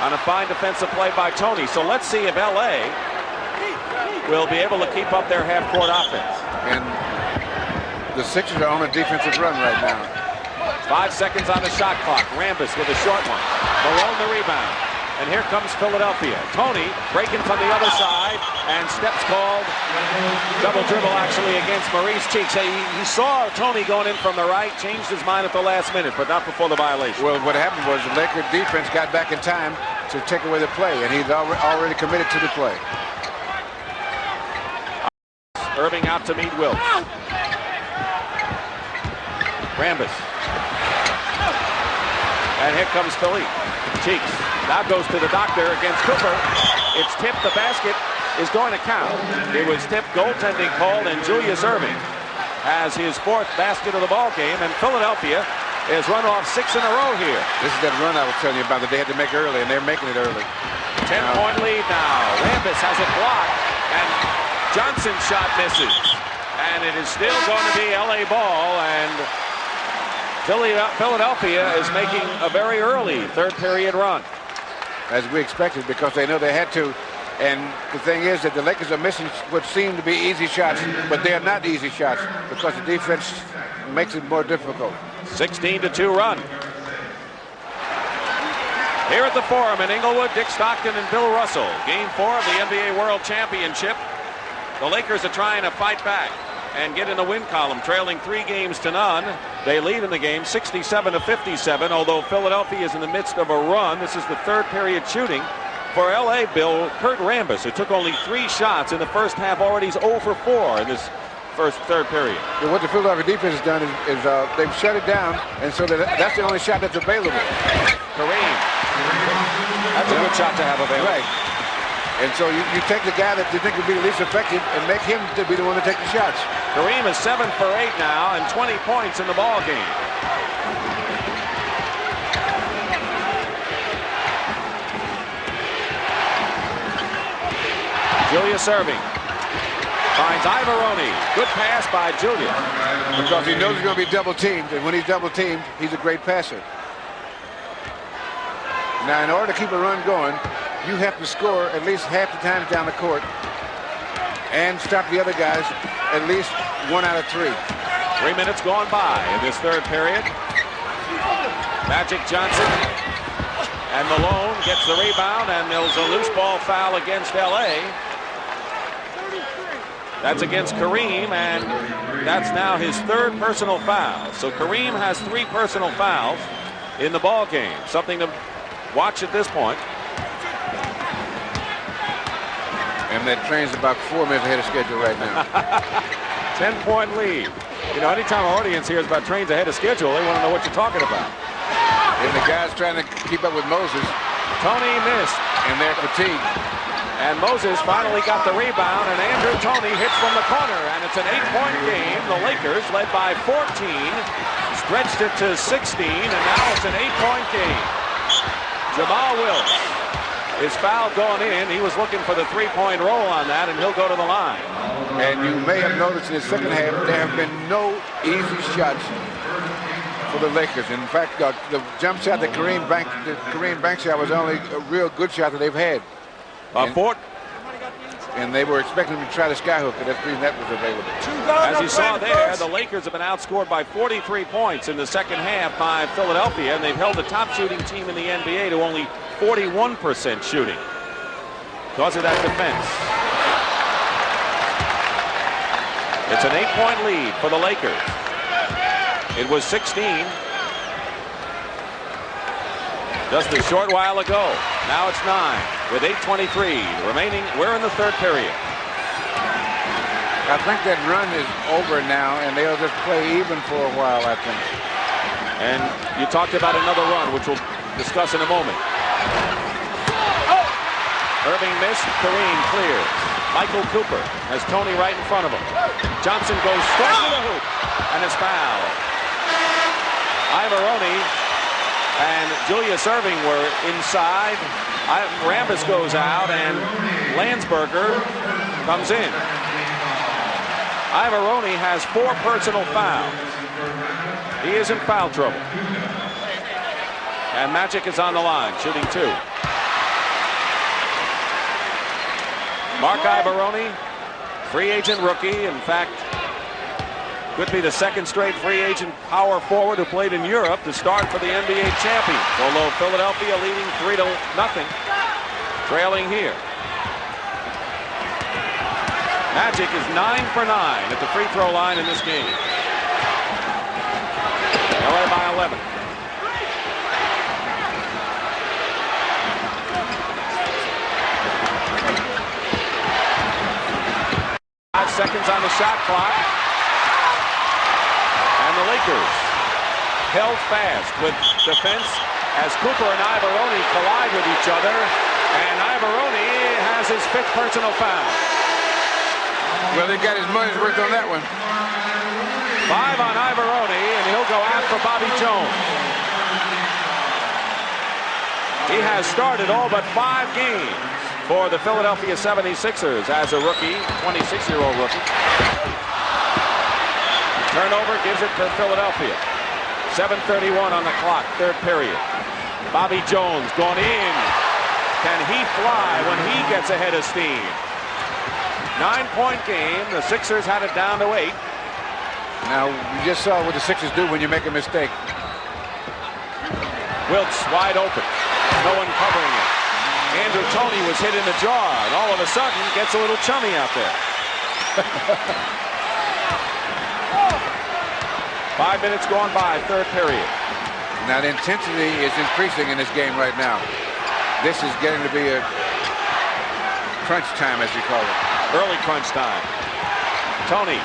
on a fine defensive play by Toney. So let's see if L.A. will be able to keep up their half-court offense. And the Sixers are on a defensive run right now. 5 seconds on the shot clock. Rambis with a short one. Malone the rebound. And here comes Philadelphia. Toney breaking from the other side, and steps called. Double dribble actually against Maurice Cheeks. He saw Toney going in from the right, changed his mind at the last minute, but not before the violation. Well, what happened was the Lakers defense got back in time to take away the play, and he's already committed to the play. Erving out to meet Wilkes. Rambis. And here comes Philippe. Cheeks now goes to the doctor against Cooper. It's tipped. The basket is going to count. It was tipped, goaltending called, and Julius Erving has his 4th basket of the ball game, and Philadelphia has run off 6 in a row here. This is that run I was telling you about that they had to make early, and they're making it early. 10-point lead now. Rambis has it blocked, and Johnson's shot misses. And it is still going to be L.A. ball, and Philadelphia is making a very early 3rd period run. As we expected, because they know they had to. And the thing is that the Lakers are missing what seem to be easy shots, but they are not easy shots because the defense makes it more difficult. 16-2 run. Here at the Forum in Inglewood, Dick Stockton and Bill Russell. Game 4 of the NBA World Championship. The Lakers are trying to fight back and get in the win column, trailing 3 games to none. They lead in the game 67-57, although Philadelphia is in the midst of a run. This is the 3rd period shooting for L.A. Bill. Kurt Rambis, who took only 3 shots in the first half, already is 0 for 4 in this 3rd period. Yeah, what the Philadelphia defense has done is they've shut it down, and so that's the only shot that's available. Kareem. That's a good shot to have available. Right. And so you take the guy that you think would be the least effective and make him to be the one to take the shots. Kareem is 7 for 8 now and 20 points in the ball game. Julius Erving finds Ivaroni. Good pass by Julius. Because he knows he's going to be double teamed, and when he's double teamed, he's a great passer. Now, in order to keep a run going, you have to score at least half the times down the court and stop the other guys at least 1 out of 3. 3 minutes gone by in this 3rd period. Magic Johnson and Malone gets the rebound, and there's a loose ball foul against L.A. That's against Kareem, and that's now his 3rd personal foul. So Kareem has 3 personal fouls in the ball game. Something to watch at this point. And that train's about 4 minutes ahead of schedule right now. 10-point lead. You know, anytime our audience hears about trains ahead of schedule, they want to know what you're talking about. And the guys trying to keep up with Moses. Toney missed. And they're fatigued. And Moses finally got the rebound, and Andrew Toney hits from the corner, and it's an 8-point game. The Lakers led by 14, stretched it to 16, and now it's an 8-point game. Jamal Wilkes His foul going in. He was looking for the three-point roll on that, and he'll go to the line. And you may have noticed in the second half there have been no easy shots for the Lakers. In fact, the jump shot that Kareem Banks shot was only a real good shot that they've had. And they were expecting him to try the skyhook, and that's the reason that was available. As you saw there, the Lakers have been outscored by 43 points in the second half by Philadelphia, and they've held the top shooting team in the NBA to only 41% shooting because of that defense. It's an 8-point lead for the Lakers. It was 16 just a short while ago. Now it's 9 with 8:23 remaining. We're in the third period. I think that run is over now, and they'll just play even for a while, I think. And you talked about another run, which we'll discuss in a moment. Erving missed. Kareem clears. Michael Cooper has Toney right in front of him. Johnson goes straight to the hoop and is fouled. Ivaroni and Julius Erving were inside. Rambis goes out and Landsberger comes in. Ivaroni has 4 personal fouls. He is in foul trouble. And Magic is on the line, shooting 2. Mark Ivaroni, free agent rookie. In fact, could be the second straight free agent power forward who played in Europe to start for the NBA champions. Although Philadelphia leading 3-0, trailing here. Magic is 9 for 9 at the free throw line in this game. LA by 11. 5 seconds on the shot clock. And the Lakers held fast with defense as Cooper and Ivaroni collide with each other. And Ivaroni has his 5th personal foul. Well, he got his money's worth on that one. 5 on Ivaroni, and he'll go out for Bobby Jones. He has started all but 5 games for the Philadelphia 76ers as a rookie, 26-year-old rookie. Turnover gives it to Philadelphia. 7:31 on the clock, third period. Bobby Jones going in. Can he fly when he gets ahead of steam? 9-point game. The Sixers had it down to 8. Now, you just saw what the Sixers do when you make a mistake. Wilkes wide open. No one covering it. Andrew Toney was hit in the jaw, and all of a sudden gets a little chummy out there. 5 minutes gone by, third period. Now, the intensity is increasing in this game right now. This is getting to be a crunch time, as we call it. Early crunch time. Toney.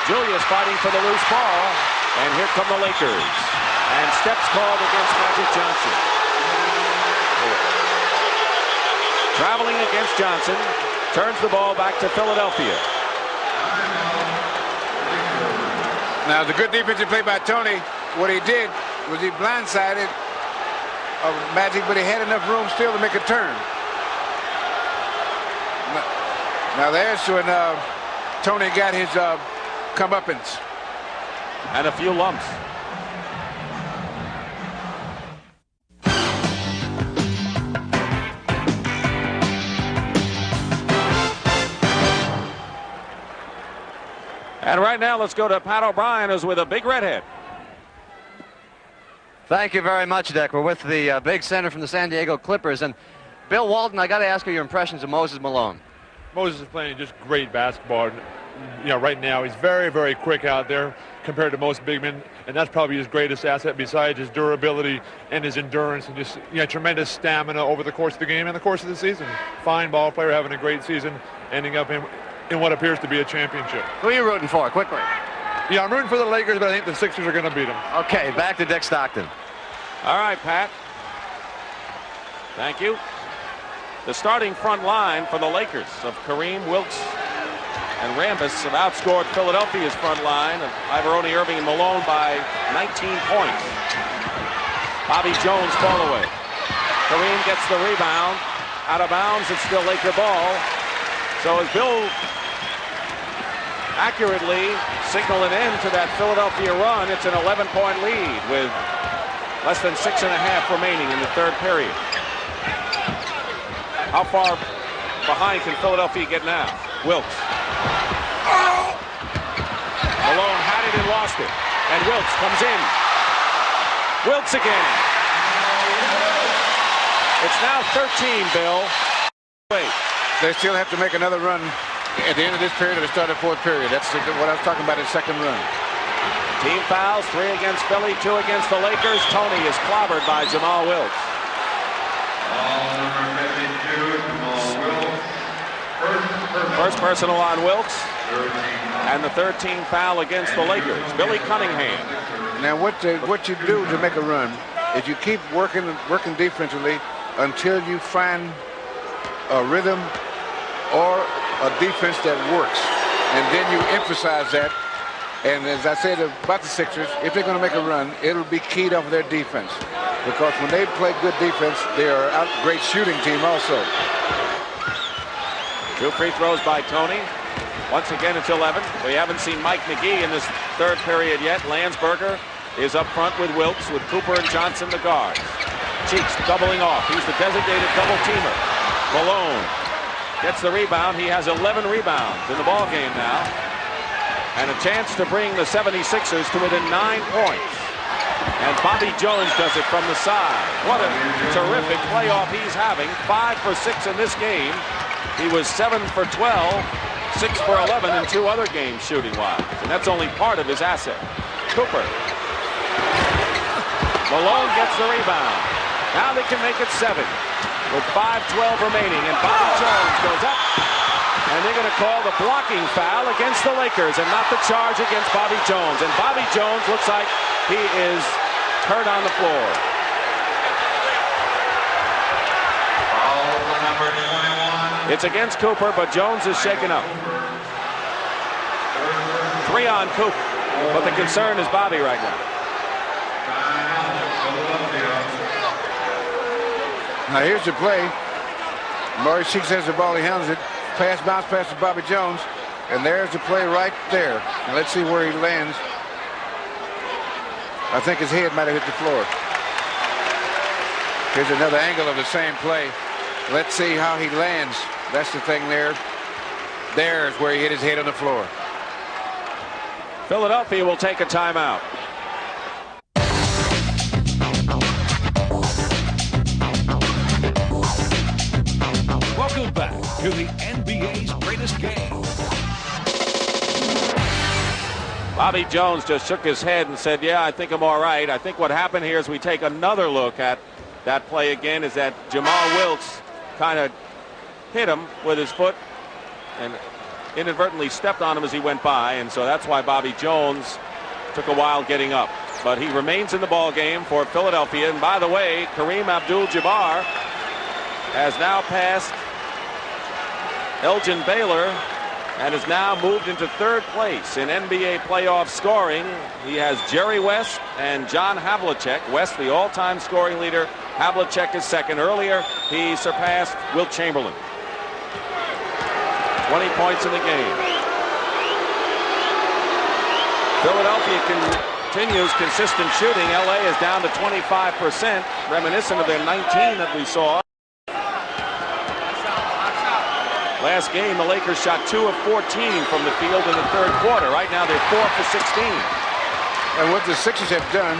Julius fighting for the loose ball. And here come the Lakers. And steps called against Magic Johnson. Traveling against Johnson. Turns the ball back to Philadelphia. Now, the good defensive play by Toney, what he did was he blindsided Magic, but he had enough room still to make a turn. Now there's when Toney got his comeuppance. And a few lumps. And right now, let's go to Pat O'Brien, who's with a big redhead. Thank you very much, Dick. We're with the big center from the San Diego Clippers. And Bill Walton, I got to ask you your impressions of Moses Malone. Moses is playing just great basketball. You know, right now he's very, very quick out there compared to most big men, and that's probably his greatest asset besides his durability and his endurance and just tremendous stamina over the course of the game and the course of the season. Fine ball player, having a great season, ending up in what appears to be a championship. Who are you rooting for, quickly? Yeah, I'm rooting for the Lakers, but I think the Sixers are going to beat them. Okay, back to Dick Stockton. All right, Pat. Thank you. The starting front line for the Lakers of Kareem, Wilkes, and Rambis have outscored Philadelphia's front line of Ivaroni, Erving, and Malone by 19 points. Bobby Jones fall away. Malone gets the rebound. Out of bounds, it's still Laker ball. So as Bill accurately signal an end to that Philadelphia run, it's an 11-point lead with less than 6.5 remaining in the third period. How far behind can Philadelphia get now? Wilkes. Malone had it and lost it. And Wilkes comes in. Wilkes again. It's now 13, Bill. Wait. They still have to make another run at the end of this period or the start of the fourth period. That's what I was talking about, his second run. Team fouls, 3 against Philly, 2 against the Lakers. Toney is clobbered by Jamal Wilkes. First personal on Wilkes. And the 13th foul against the Lakers. Billy Cunningham. Now what you do to make a run is you keep working defensively until you find a rhythm or a defense that works. And then you emphasize that. And as I said about the Sixers, if they're going to make a run, it'll be keyed off their defense. Because when they play good defense, they are a great shooting team also. 2 free throws by Toney. Once again, it's 11. We haven't seen Mike McGee in this third period yet. Landsberger is up front with Wilkes, with Cooper and Johnson the guards. Cheeks doubling off. He's the designated double teamer. Malone gets the rebound. He has 11 rebounds in the ball game now. And a chance to bring the 76ers to within 9 points. And Bobby Jones does it from the side. What a terrific playoff he's having. 5 for 6 in this game. He was 7 for 12, 6 for 11 in 2 other games shooting-wise. And that's only part of his asset. Cooper. Malone gets the rebound. Now they can make it 7 with 5:12 remaining. And Bobby Jones goes up. And they're going to call the blocking foul against the Lakers and not the charge against Bobby Jones. And Bobby Jones looks like he is hurt on the floor. It's against Cooper, but Jones is shaken up. 3 on Cooper, but the concern is Bobby right now. Now here's the play. Maurice Cheeks has the ball, he handles it. Pass, bounce pass to Bobby Jones. And there's the play right there. And let's see where he lands. I think his head might have hit the floor. Here's another angle of the same play. Let's see how he lands. That's the thing there. There's where he hit his head on the floor. Philadelphia will take a timeout. Welcome back to the NBA's greatest game. Bobby Jones just shook his head and said, yeah, I think I'm all right. I think what happened here is we take another look at that play again is that Jamal Wilkes kind of hit him with his foot and inadvertently stepped on him as he went by. And so that's why Bobby Jones took a while getting up. But he remains in the ball game for Philadelphia. And by the way, Kareem Abdul-Jabbar has now passed Elgin Baylor and has now moved into 3rd place in NBA playoff scoring. He has Jerry West and John Havlicek. West, the all-time scoring leader. Havlicek is 2nd. Earlier, he surpassed Wilt Chamberlain. 20 points in the game. Philadelphia continues consistent shooting. LA is down to 25%, reminiscent of their 19 that we saw. Last game, the Lakers shot 2 of 14 from the field in the 3rd quarter. Right now, they're 4 for 16. And what the Sixers have done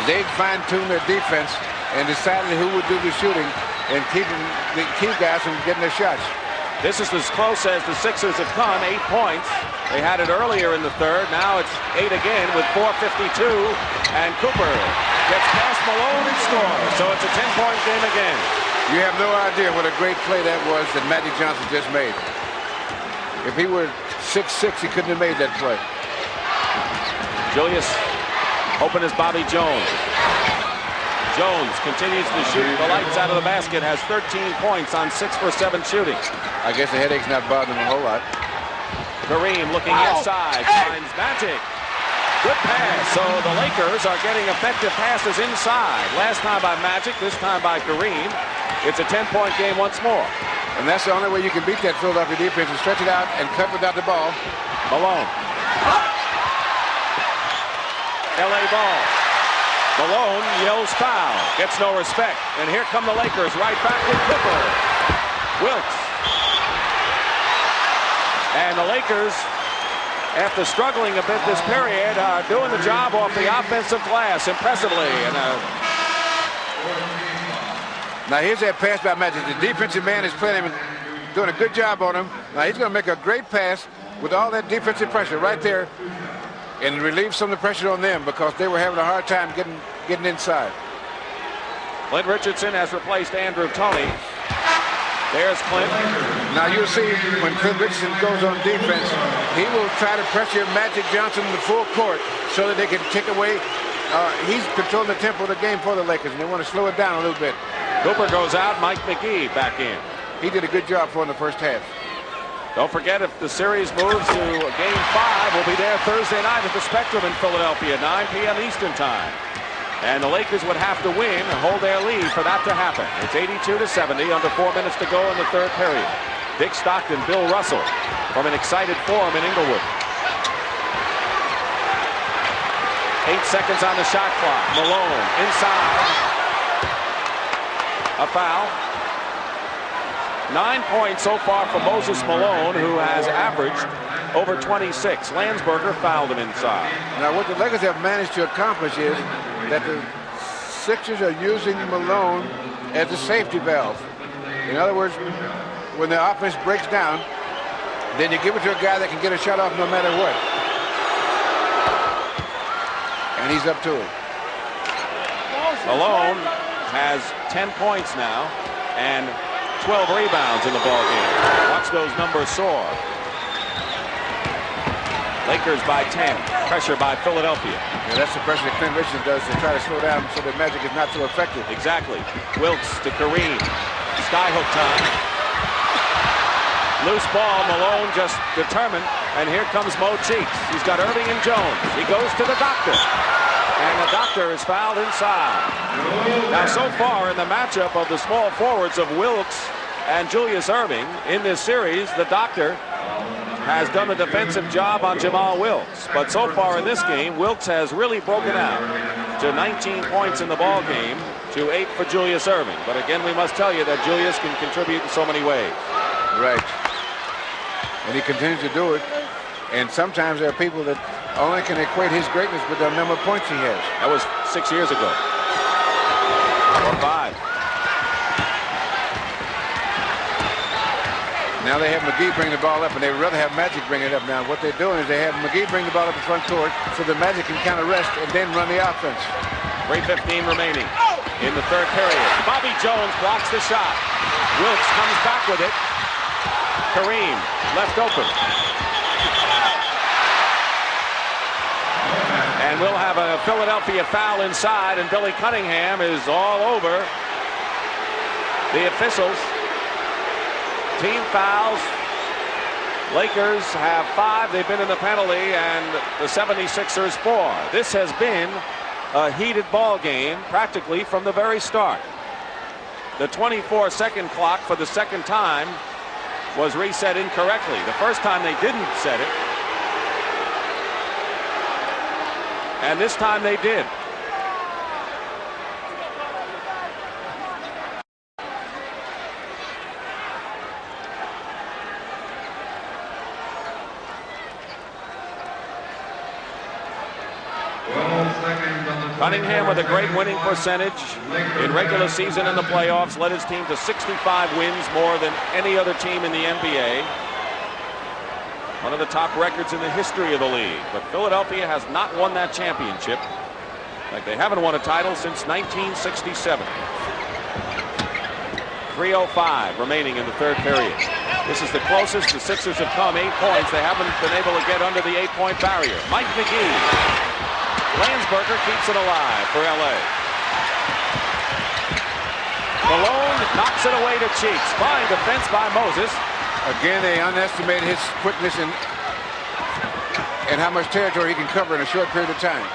is they've fine-tuned their defense and decided who would do the shooting and keep guys from getting their shots. This is as close as the Sixers have come, 8 points. They had it earlier in the 3rd. Now it's 8 again with 4:52. And Cooper gets past Malone and scores. So it's a 10-point game again. You have no idea what a great play that was that Magic Johnson just made. If he were 6'6", he couldn't have made that play. Julius open as Bobby Jones. Jones continues to shoot the lights out of the basket, has 13 points on 6 for 7 shooting. I guess the headache's not bothering him a whole lot. Kareem looking inside, finds Magic. Good pass. So the Lakers are getting effective passes inside. Last time by Magic, this time by Kareem. It's a 10-point game once more. And that's the only way you can beat that Philadelphia defense, is stretch it out and cut without the ball. Malone. L.A. ball. Malone yells foul. Gets no respect. And here come the Lakers right back with Clipper. Wilkes. And the Lakers, after struggling a bit this period, are doing the job off the offensive glass impressively. And now here's that pass by Magic. The defensive man is playing him, doing a good job on him. Now he's going to make a great pass with all that defensive pressure right there and relieve some of the pressure on them, because they were having a hard time getting inside. Clint Richardson has replaced Andrew Toney. There's Clint. Now you'll see when Clint Richardson goes on defense, he will try to pressure Magic Johnson in the full court so that they can take away. He's controlling the tempo of the game for the Lakers, and they want to slow it down a little bit. Cooper goes out. Mike McGee back in. He did a good job for in the first half. Don't forget, if the series moves to Game 5, we'll be there Thursday night at the Spectrum in Philadelphia, 9 p.m. Eastern Time. And the Lakers would have to win and hold their lead for that to happen. It's 82-70, under 4 minutes to go in the third period. Dick Stockton, Bill Russell from an excited forum in Inglewood. 8 seconds on the shot clock. Malone inside. A foul. 9 points so far for Moses Malone, who has averaged over 26. Landsberger fouled him inside. Now what the Lakers have managed to accomplish is that the Sixers are using Malone as a safety valve. In other words, when the offense breaks down, then you give it to a guy that can get a shot off no matter what. And he's up to it. Malone has 10 points now and 12 rebounds in the ballgame. Watch those numbers soar. Lakers by 10. Pressure by Philadelphia. Yeah, that's the pressure that Clint Richardson does to try to slow down so that Magic is not so effective. Exactly. Wilkes to Kareem. Skyhook time. Loose ball. Malone just determined. And here comes Mo Cheeks. He's got Erving and Jones. He goes to the doctor. And the doctor is fouled inside. Now, so far in the matchup of the small forwards of Wilkes and Julius Erving in this series, the doctor has done a defensive job on Jamal Wilkes. But so far in this game, Wilkes has really broken out to 19 points in the ball game to 8 for Julius Erving. But again, we must tell you that Julius can contribute in so many ways. Right. And he continues to do it. And sometimes there are people that only can equate his greatness with the number of points he has. That was 6 years ago. Or 5. Now they have McGee bring the ball up, and they would rather have Magic bring it up now. What they're doing is they have McGee bring the ball up the front court so the Magic can kind of rest and then run the offense. 3:15 remaining in the third period. Bobby Jones blocks the shot. Wilkes comes back with it. Kareem left open. And we'll have a Philadelphia foul inside, and Billy Cunningham is all over the officials. Team fouls. Lakers have 5. They've been in the penalty, and the 76ers 4. This has been a heated ball game practically from the very start. The 24-second clock for the second time was reset incorrectly. The first time they didn't set it. And this time they did. Cunningham with a great winning percentage in regular season and the playoffs, led his team to 65 wins, more than any other team in the NBA. One of the top records in the history of the league. But Philadelphia has not won that championship. Like they haven't won a title since 1967. 3:05 remaining in the third period. This is the closest the Sixers have come. 8 points. They haven't been able to get under the 8-point barrier. Mike McGee. Landsberger keeps it alive for L.A. Malone knocks it away to Cheeks. Fine defense by Moses. Again, they underestimated his quickness and how much territory he can cover in a short period of time.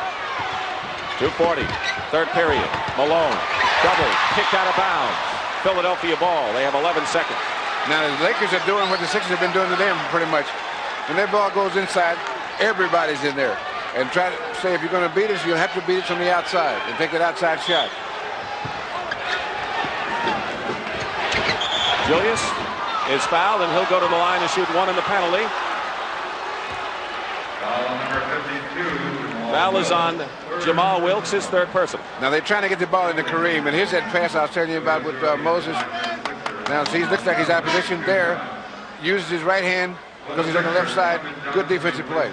2:40, third period. Malone, double, kicked out of bounds. Philadelphia ball. They have 11 seconds. Now the Lakers are doing what the Sixers have been doing to them pretty much. When their ball goes inside, everybody's in there. And try to say if you're going to beat us, you'll have to beat us from the outside and take that outside shot. Julius is fouled, and he'll go to the line to shoot one in the penalty. Foul is on Jamal Wilkes, his third person. Now they're trying to get the ball into Kareem, and here's that pass I was telling you about with Moses. Now he looks like he's out of position there. Uses his right hand because he's on the left side. Good defensive play.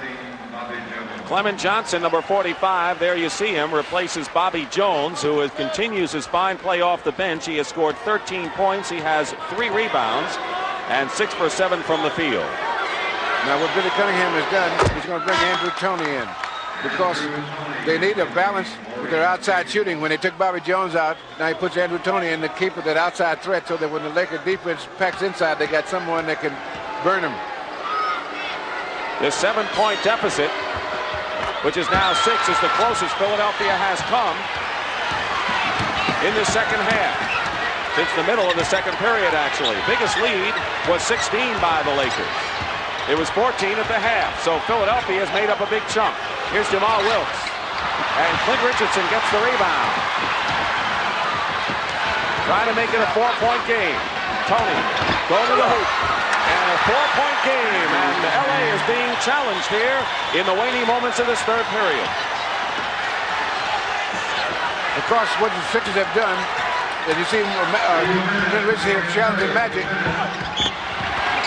Clement Johnson, number 45, there you see him, replaces Bobby Jones, who continues his fine play off the bench. He has scored 13 points. He has 3 rebounds and 6 for 7 from the field. Now what Billy Cunningham has done, he's going to bring Andrew Toney in because they need a balance with their outside shooting. When they took Bobby Jones out, now he puts Andrew Toney in to keep that outside threat so that when the Lakers defense packs inside, they got someone that can burn them. This 7-point deficit, which is now 6, is the closest Philadelphia has come in the second half. Since the middle of the second period, actually. Biggest lead was 16 by the Lakers. It was 14 at the half, so Philadelphia has made up a big chunk. Here's Jamal Wilkes, and Clint Richardson gets the rebound. Trying to make it a 4-point game. Toney going to the hoop. And a 4-point game, and LA is being challenged here in the waning moments of this third period. Of course, what the Sixers have done, as you see, Clint Richardson here challenging Magic.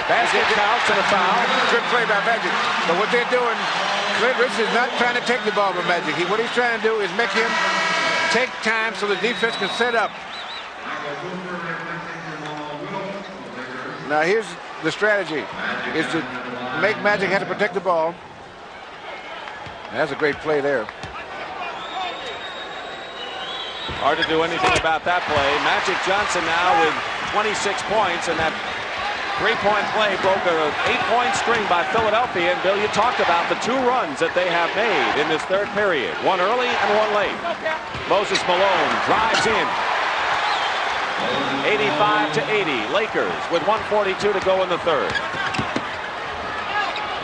Basket counts and a foul. Good play by Magic. But what they're doing, Clint Richardson is not trying to take the ball from Magic. What he's trying to do is make him take time so the defense can set up. Now here's the strategy, is to make Magic have to protect the ball. That's a great play there. Hard to do anything about that play. Magic Johnson now with 26 points, and that 3-point play broke an 8-point string by Philadelphia. And Bill, you talked about the 2 runs that they have made in this third period. One early and one late. Moses Malone drives in. 85-80, Lakers with 1:42 to go in the third.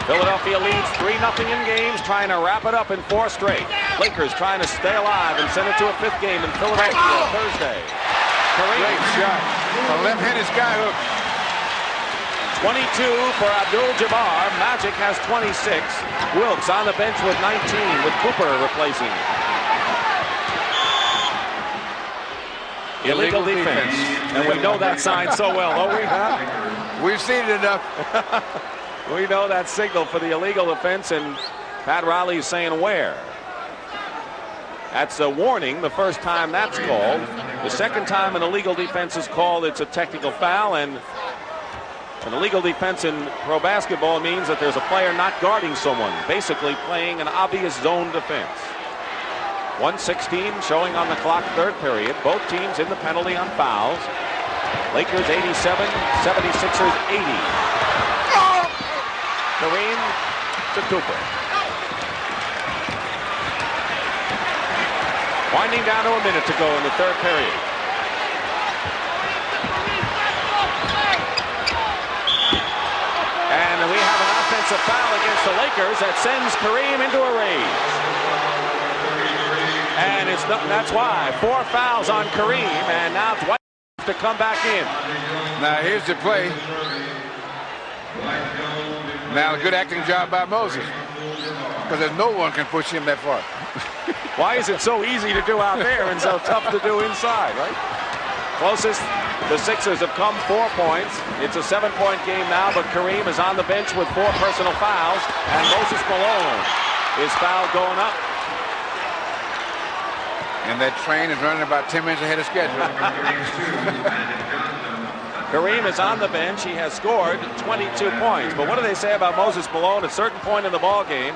Philadelphia leads 3-0 in games, trying to wrap it up in 4 straight. Lakers trying to stay alive and send it to a 5th game in Philadelphia Thursday. Kareem. Great shot. A left-handed skyhook. 22 for Abdul-Jabbar. Magic has 26. Wilkes on the bench with 19, with Cooper replacing. Illegal defense. And we know that sign so well, don't we? Huh? We've seen it enough. We know that signal for the illegal offense, and Pat Riley is saying where. That's a warning the first time that's called. The second time an illegal defense is called, it's a technical foul, and an illegal defense in pro basketball means that there's a player not guarding someone, basically playing an obvious zone defense. 1:16 showing on the clock, third period. Both teams in the penalty on fouls. Lakers 87, 76ers 80. Kareem to Cooper. Winding down to a minute to go in the third period. And we have an offensive foul against the Lakers that sends Kareem into a rage. And that's why 4 fouls on Kareem, and now Dwight has to come back in. Now here's the play. Now a good acting job by Moses, because there's no one can push him that far. Why is it so easy to do out there and so tough to do inside, right? Closest, the Sixers have come 4 points. It's a 7-point game now, but Kareem is on the bench with 4 personal fouls, and Moses Malone is fouled going up. And that train is running about 10 minutes ahead of schedule. Kareem is on the bench. He has scored 22 points. But what do they say about Moses Malone? At a certain point in the ball game,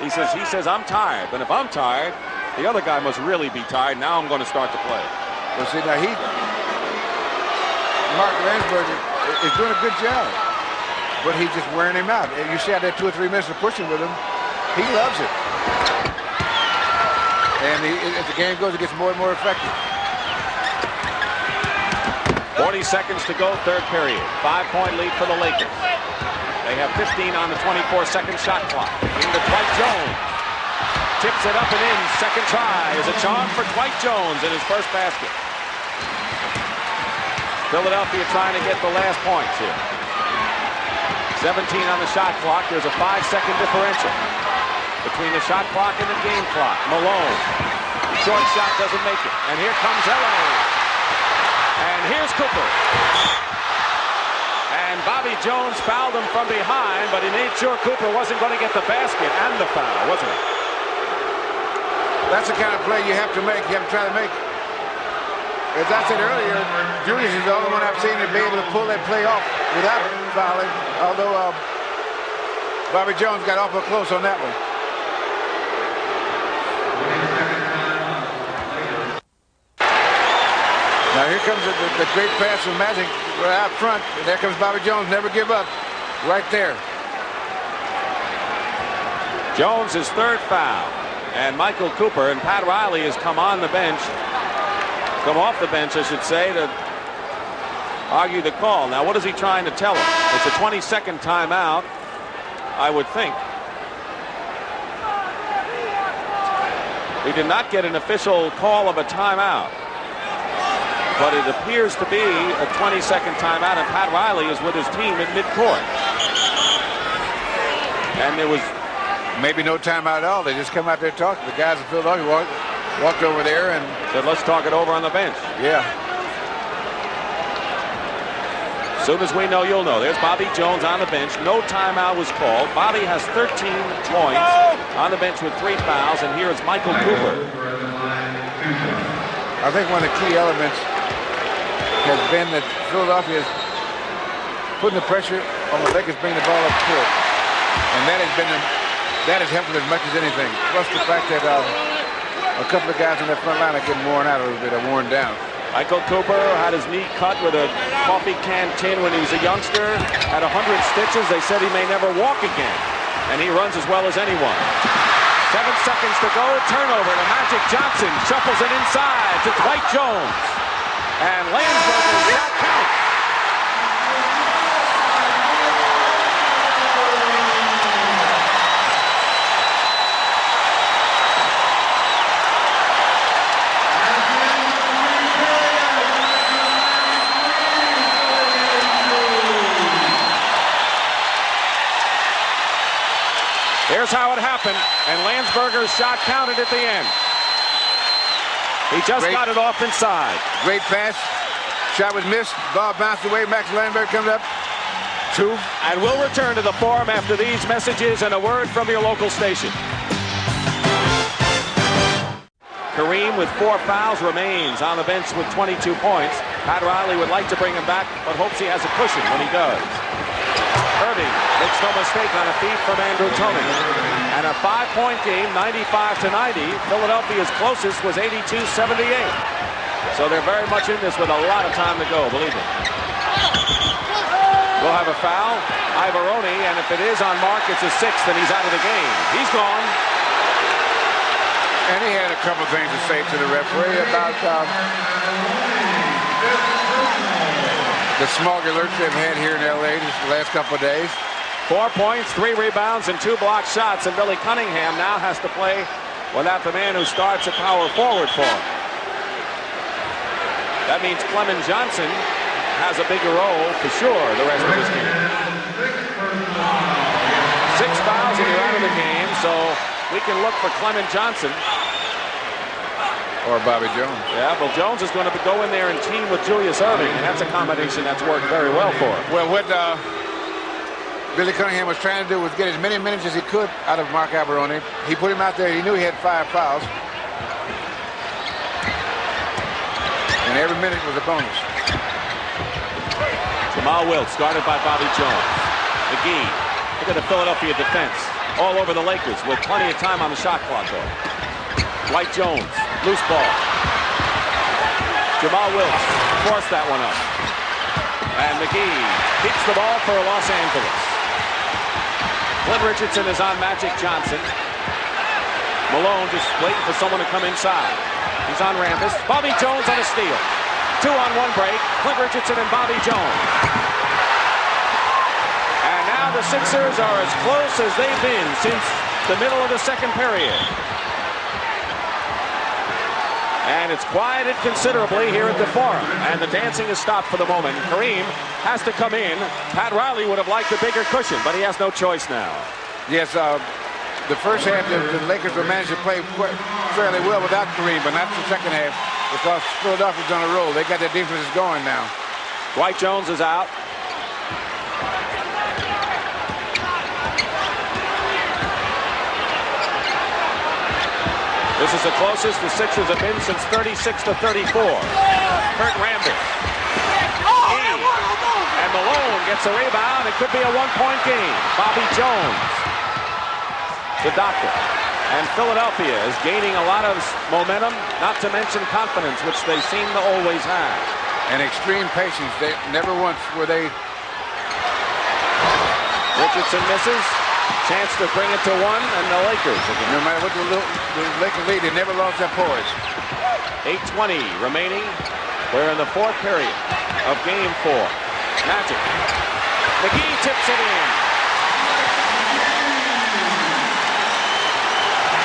he says, I'm tired. But if I'm tired, the other guy must really be tired. Now I'm going to start to play. Well, see, now Mark Landsberg is doing a good job. But he's just wearing him out. You see out there 2 or 3 minutes of pushing with him. He loves it. And as the game goes, it gets more and more effective. 40 seconds to go, third period. 5-point lead for the Lakers. They have 15 on the 24-second shot clock. Into Dwight Jones. Tips it up and in. Second try is a charm for Dwight Jones in his first basket. Philadelphia trying to get the last points here. 17 on the shot clock. There's a 5-second differential between the shot clock and the game clock. Malone. Short shot doesn't make it. And here comes LA. And here's Cooper. And Bobby Jones fouled him from behind, but he made sure Cooper wasn't going to get the basket and the foul, wasn't it? That's the kind of play you have to make. You have to try to make. As I said earlier, Julius is the only one I've seen to be able to pull that play off without fouling, although Bobby Jones got awful close on that one. Now here comes the great pass from Magic right out front, and there comes Bobby Jones. Never give up. Right there. Jones' his third foul, and Michael Cooper and Pat Riley has come on the bench, come off the bench, I should say, to argue the call. Now, what is he trying to tell him? It's a 20-second timeout, I would think. We did not get an official call of a timeout, but it appears to be a 20-second timeout, and Pat Riley is with his team at midcourt. And there was maybe no timeout at all. They just come out there talking. The guys in Philadelphia walked over there and said, let's talk it over on the bench. Yeah. As soon as we know, you'll know. There's Bobby Jones on the bench. No timeout was called. Bobby has 13 points on the bench with 3 fouls, and here is Michael Cooper. I think one of the key elements has been that Philadelphia is putting the pressure on the Lakers bringing the ball up court, and that has helped them as much as anything. Plus the fact that a couple of guys in that front line are getting worn out a little bit, are worn down. Michael Cooper had his knee cut with a coffee can tin when he was a youngster. At 100 stitches, they said he may never walk again, and he runs as well as anyone. 7 seconds to go. Turnover to Magic Johnson. Shuffles it inside to Dwight Jones. And Landsberger's shot count. Here's how it happened, and Landsberger's shot counted at the end. He just got it off inside. Great pass. Shot was missed. Ball bounced away. Max Landberg comes up. 2. And we'll return to the forum after these messages and a word from your local station. Kareem with 4 fouls remains on the bench with 22 points. Pat Riley would like to bring him back, but hopes he has a cushion when he does. Erving makes no mistake on a feed from Andrew Toney. And a 5-point game, 95-90. Philadelphia's closest was 82-78. So they're very much in this with a lot of time to go, believe me. We'll have a foul. Ivaroni, and if it is on Mark, it's a 6th, and he's out of the game. He's gone. And he had a couple things to say to the referee about the smog alerts they've had here in L.A. the last couple of days. 4 points, 3 rebounds, and 2 blocked shots. And Billy Cunningham now has to play without the man who starts at power forward for him. That means Clement Johnson has a bigger role for sure the rest of this game. 6 fouls and you're out of the game, so we can look for Clement Johnson. Or Bobby Jones. Yeah, well, Jones is going to go in there and team with Julius Erving, and that's a combination that's worked very well for him. Well, what Billy Cunningham was trying to do was get as many minutes as he could out of Mark Ivaroni. He put him out there. He knew he had 5 fouls. And every minute was a bonus. Jamal Wilkes, guarded by Bobby Jones. McGee, look at the Philadelphia defense. All over the Lakers with plenty of time on the shot clock, though. Dwight Jones, loose ball. Jamal Wilkes forced that one up. And McGee keeps the ball for Los Angeles. Clint Richardson is on Magic Johnson. Malone just waiting for someone to come inside. He's on Rambis. Bobby Jones on a steal. 2-on-1 break. Clint Richardson and Bobby Jones. And now the Sixers are as close as they've been since the middle of the second period. And it's quieted considerably here at the Forum. And the dancing is stopped for the moment. Kareem has to come in. Pat Riley would have liked a bigger cushion, but he has no choice now. Yes, the first half, the Lakers were managed to play fairly well without Kareem, but not the second half because Philadelphia's on a roll. They got their defenses going now. Dwight Jones is out. This is the closest the Sixers have been since 36-34. Kurt Rambis. And Malone gets a rebound. It could be a one-point game. Bobby Jones. The doctor. And Philadelphia is gaining a lot of momentum, not to mention confidence, which they seem to always have. And extreme patience. They never once were they. Richardson misses. Chance to bring it to one, and the Lakers again. No matter what the Lakers lead, they never lost their poise. 8:20 remaining. We're in the fourth period of Game 4. Magic. McGee tips it in.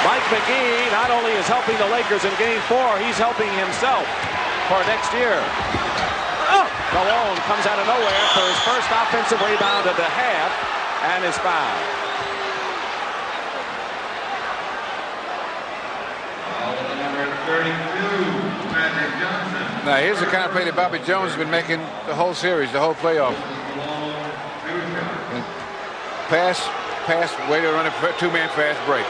Mike McGee not only is helping the Lakers in Game 4, he's helping himself for next year. Malone comes out of nowhere for his first offensive rebound of the half, and is fouled. Now, here's the kind of play that Bobby Jones has been making the whole series, the whole playoff. And pass, way to run a two-man fast break.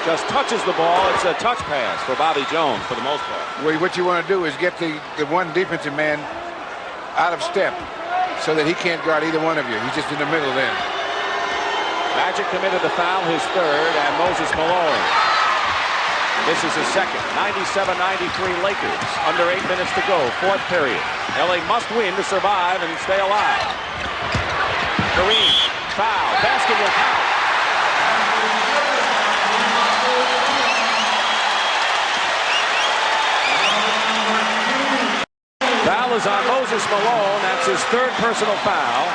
Just touches the ball. It's a touch pass for Bobby Jones for the most part. Well, what you want to do is get the one defensive man out of step so that he can't guard either one of you. He's just in the middle then. Magic committed the foul, his third, and Moses Malone. This is his second. 97-93 Lakers. Under 8 minutes to go. Fourth period. LA must win to survive and stay alive. Kareem. Foul. Basket will count. Foul is on Moses Malone. That's his third personal foul.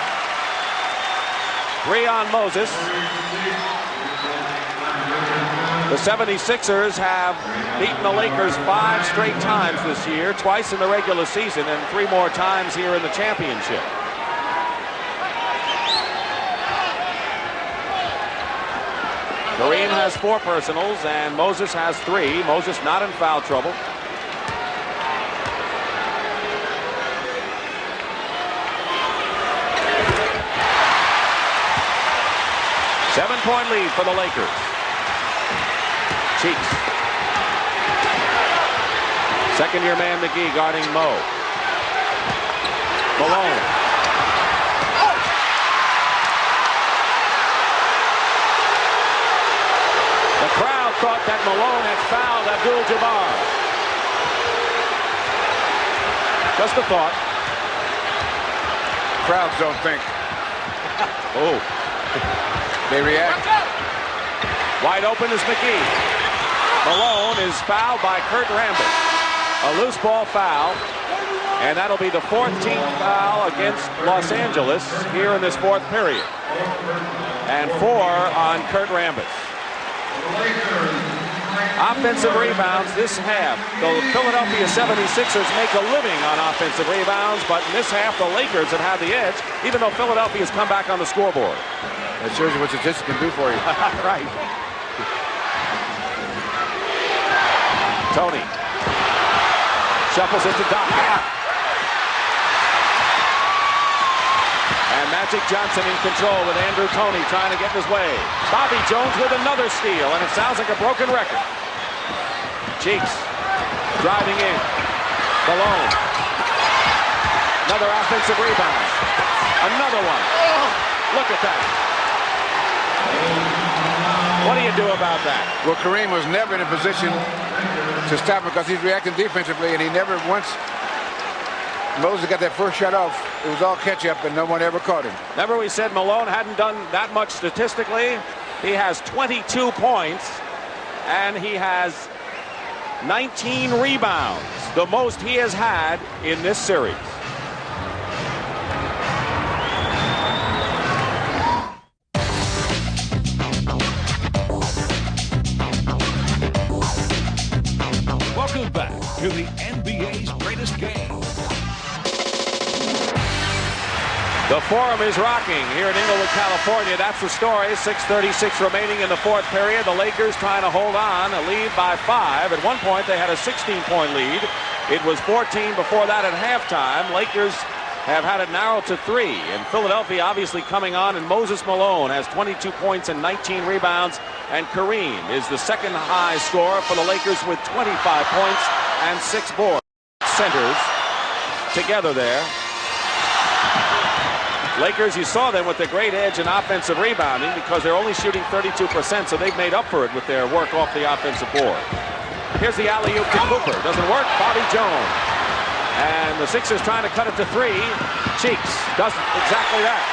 3 on Moses. The 76ers have beaten the Lakers 5 straight times this year, twice in the regular season and 3 more times here in the championship. Kareem has 4 personals and Moses has 3. Moses not in foul trouble. Seven-point lead for the Lakers. Cheeks. Second-year man McGee guarding Mo. Malone. The crowd thought that Malone had fouled Abdul-Jabbar. Just a thought. Crowds don't think. Oh. They react. Wide open is McGee. Malone is fouled by Kurt Rambis. A loose ball foul. And that'll be the 14th foul against Los Angeles here in this fourth period. And 4 on Kurt Rambis. Offensive rebounds this half. The Philadelphia 76ers make a living on offensive rebounds, but in this half the Lakers have had the edge, even though Philadelphia has come back on the scoreboard. That shows you what statistics can do for you. Right. Toney shuffles it to Doc. And Magic Johnson in control with Andrew Toney trying to get in his way. Bobby Jones with another steal, and it sounds like a broken record. Cheeks driving in. Malone. Another offensive rebound. Another one. Look at that. What do you do about that? Well, Kareem was never in a position to stop him because he's reacting defensively, and he never once. Moses got that first shot off. It was all catch-up, and no one ever caught him. Remember we said Malone hadn't done that much statistically? He has 22 points and he has 19 rebounds, the most he has had in this series. Welcome back to the NBA's greatest game. The Forum is rocking here in Inglewood, California. That's the story. 6:36 remaining in the fourth period. The Lakers trying to hold on, a lead by 5. At one point, they had a 16-point lead. It was 14 before that at halftime. Lakers have had it narrowed to 3. And Philadelphia obviously coming on, and Moses Malone has 22 points and 19 rebounds. And Kareem is the second high scorer for the Lakers with 25 points and 6 boards. Centers together there. Lakers, you saw them with the great edge in offensive rebounding because they're only shooting 32%, so they've made up for it with their work off the offensive board. Here's the alley-oop to Cooper. Doesn't work. Bobby Jones. And the Sixers trying to cut it to 3. Cheeks doesn't exactly that.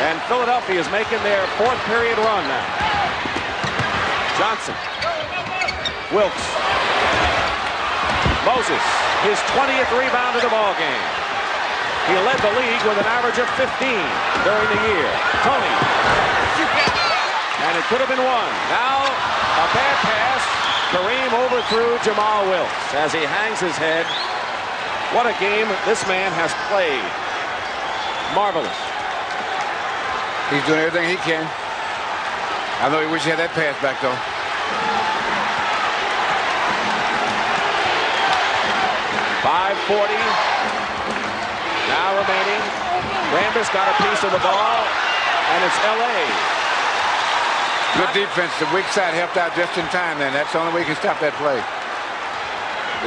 And Philadelphia is making their fourth period run now. Johnson. Wilkes. Moses, his 20th rebound of the ball game. He led the league with an average of 15 during the year. Toney. And it could have been 1. Now, a bad pass. Kareem overthrew Jamal Wilkes as he hangs his head. What a game this man has played. Marvelous. He's doing everything he can. I know he wishes he had that pass back, though. .540 now remaining. Rambis got a piece of the ball, and it's L.A. Good defense. The weak side helped out just in time, then. That's the only way you can stop that play.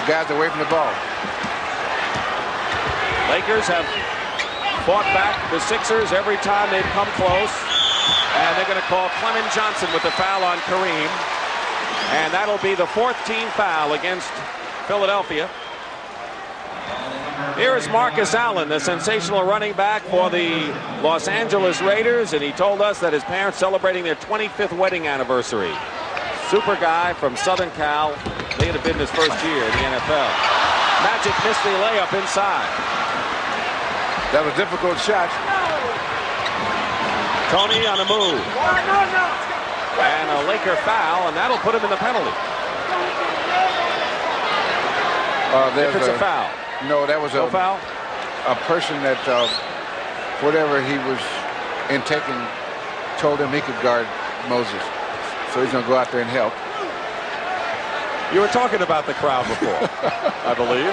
The guys away from the ball. Lakers have fought back the Sixers every time they've come close, and they're going to call Clement Johnson with the foul on Kareem, and that'll be the 4th team foul against Philadelphia. Here is Marcus Allen, the sensational running back for the Los Angeles Raiders, and he told us that his parents celebrating their 25th wedding anniversary. Super guy from Southern Cal. They had been his first year in the NFL. Magic missed the layup inside. That was a difficult shot. Toney on the move. And a Laker foul, and that'll put him in the penalty. If it's a foul. No, that was no foul? A person that, whatever he was in taking, told him he could guard Moses. So he's going to go out there and help. You were talking about the crowd before, I believe.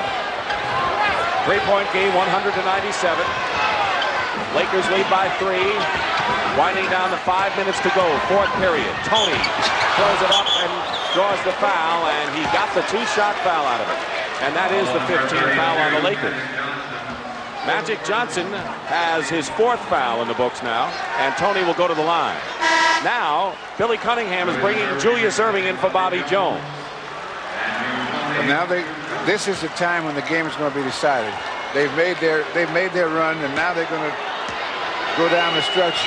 3-point game, 197. Lakers lead by 3. Winding down to 5 minutes to go, fourth period. Toney throws it up and draws the foul, and he got the 2-shot foul out of it. And that is the 15th foul on the Lakers. Magic Johnson has his 4th foul in the books now, and Toney will go to the line. Now, Billy Cunningham is bringing Julius Erving in for Bobby Jones. And now this is the time when the game is going to be decided. They've made their run, and now they're going to go down the stretch,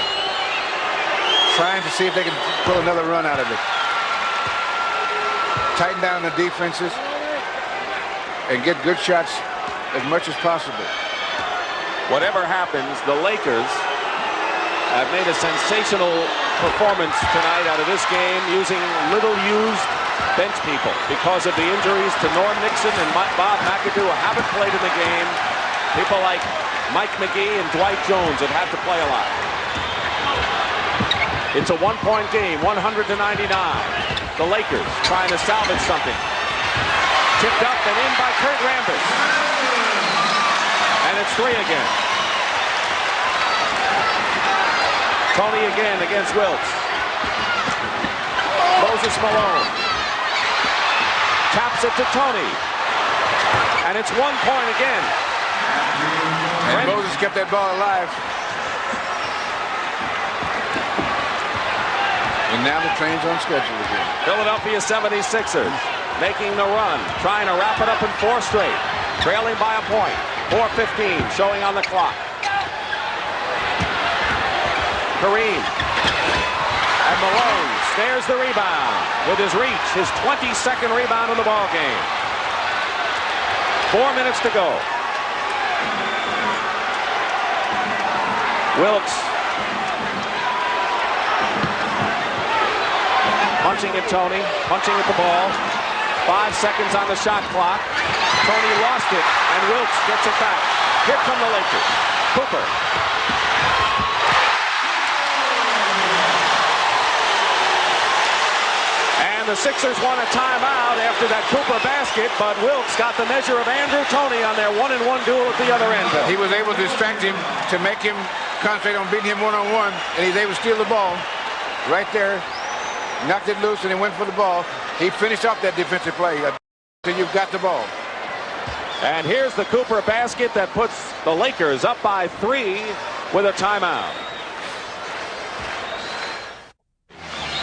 trying to see if they can pull another run out of it. Tighten down the defenses and get good shots as much as possible. Whatever happens, the Lakers have made a sensational performance tonight out of this game using little-used bench people because of the injuries to Norm Nixon and Bob McAdoo who haven't played in the game. People like Mike McGee and Dwight Jones have had to play a lot. It's a 1-point game, 100-99. The Lakers trying to salvage something. Tipped up and in by Kurt Rambis. And it's 3 again. Toney again against Wilkes. Moses Malone. Taps it to Toney. And it's 1 point again. And Moses kept that ball alive. And now the train's on schedule again. Philadelphia 76ers making the run, trying to wrap it up in 4 straight. Trailing by a point. 4:15 showing on the clock. Kareem. And Malone there's the rebound with his reach, his 22nd rebound in the ball game. 4 minutes to go. Wilkes punching at Toney, punching at the ball. 5 seconds on the shot clock. Toney lost it, and Wilkes gets it back. Here come the Lakers. Cooper. And the Sixers want a timeout after that Cooper basket, but Wilkes got the measure of Andrew Toney on their 1-on-1 duel at the other end. He was able to distract him to make him concentrate on beating him one-on-one, and he's able to steal the ball right there, knocked it loose, and he went for the ball. He finished off that defensive play. So you've got the ball. And here's the Cooper basket that puts the Lakers up by 3 with a timeout.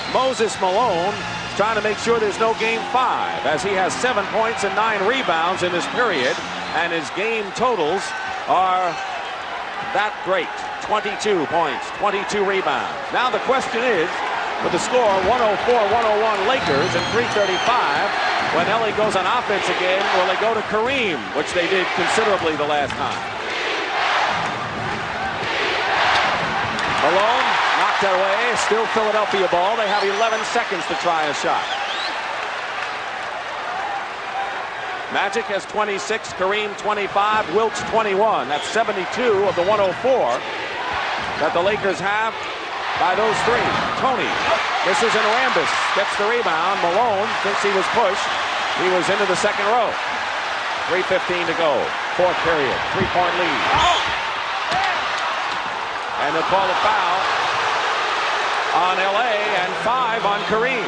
Moses Malone trying to make sure there's no game 5, as he has 7 points and 9 rebounds in this period, and his game totals are that great. 22 points, 22 rebounds. Now the question is, with the score 104-101 Lakers and 3:35, when LA goes on offense again, will they go to Kareem, which they did considerably the last time? Malone knocked it away. Still Philadelphia ball. They have 11 seconds to try a shot. Magic has 26, Kareem 25, Wilkes 21. That's 72 of the 104 that the Lakers have by those 3. Toney, this is an Rambus, gets the rebound. Malone thinks he was pushed. He was into the second row. 3:15 to go. 4th period. 3-point lead. And they'll call a foul on LA and 5 on Kareem.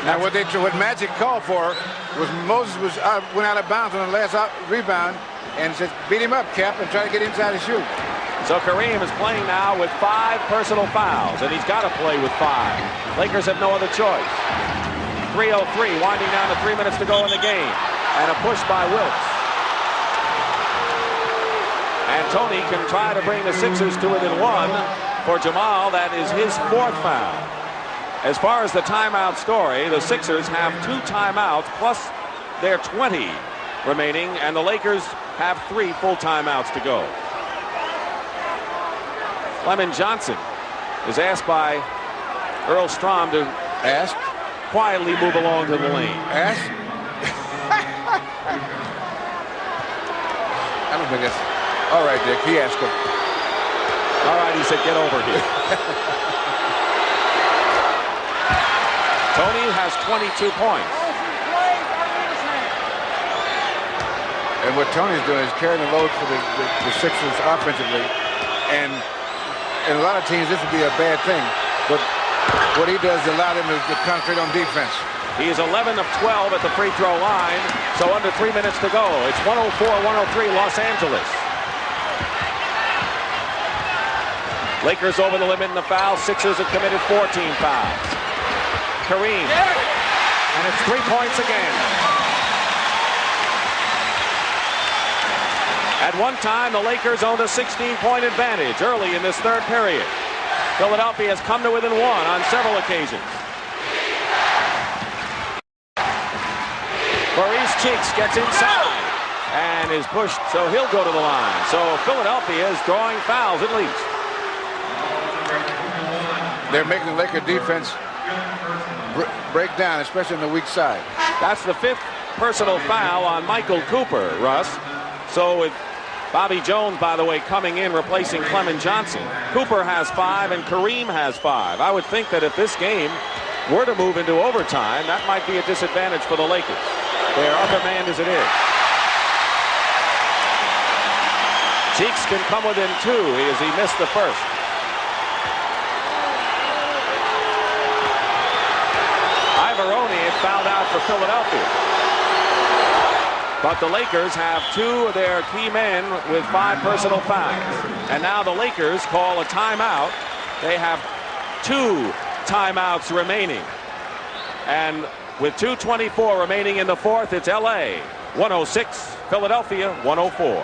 Now what Magic called for was Moses went out of bounds on the last rebound and said, beat him up, Cap, and try to get inside to shoot. So Kareem is playing now with 5 personal fouls, and he's got to play with 5. Lakers have no other choice. 3:03, winding down to 3 minutes to go in the game. And a push by Wilkes. And Toney can try to bring the Sixers to within 1. For Jamal, that is his 4th foul. As far as the timeout story, the Sixers have 2 timeouts plus their 20 remaining, and the Lakers have 3 full timeouts to go. Clement Johnson is asked by Earl Strom to quietly move along to the lane. I don't think that's... All right, Dick, he asked him. All right, he said, get over here. Toney has 22 points. And what Toney's doing is carrying the load for the Sixers offensively. And in a lot of teams, this would be a bad thing. But what he does is allow them to concentrate on defense. He is 11 of 12 at the free throw line, so under 3 minutes to go. It's 104-103 Los Angeles. Lakers over the limit in the foul. Sixers have committed 14 fouls. Kareem. And it's 3 points again. At one time, the Lakers owned a 16-point advantage early in this 3rd period. Philadelphia has come to within 1 on several occasions. Maurice Cheeks gets inside and is pushed, so he'll go to the line. So Philadelphia is drawing fouls at least. They're making the Laker defense break down, especially on the weak side. That's the 5th personal foul on Michael Cooper, Russ. So with Bobby Jones, by the way, coming in, replacing Clement Johnson, Cooper has 5 and Kareem has 5. I would think that if this game were to move into overtime, that might be a disadvantage for the Lakers. They're undermanned as it is. Cheeks can come within 2 as he missed the first. Ivaroni had fouled out for Philadelphia. But the Lakers have 2 of their key men with 5 personal fouls. And now the Lakers call a timeout. They have 2 timeouts remaining. And with 2:24 remaining in the 4th, it's LA 106, Philadelphia 104.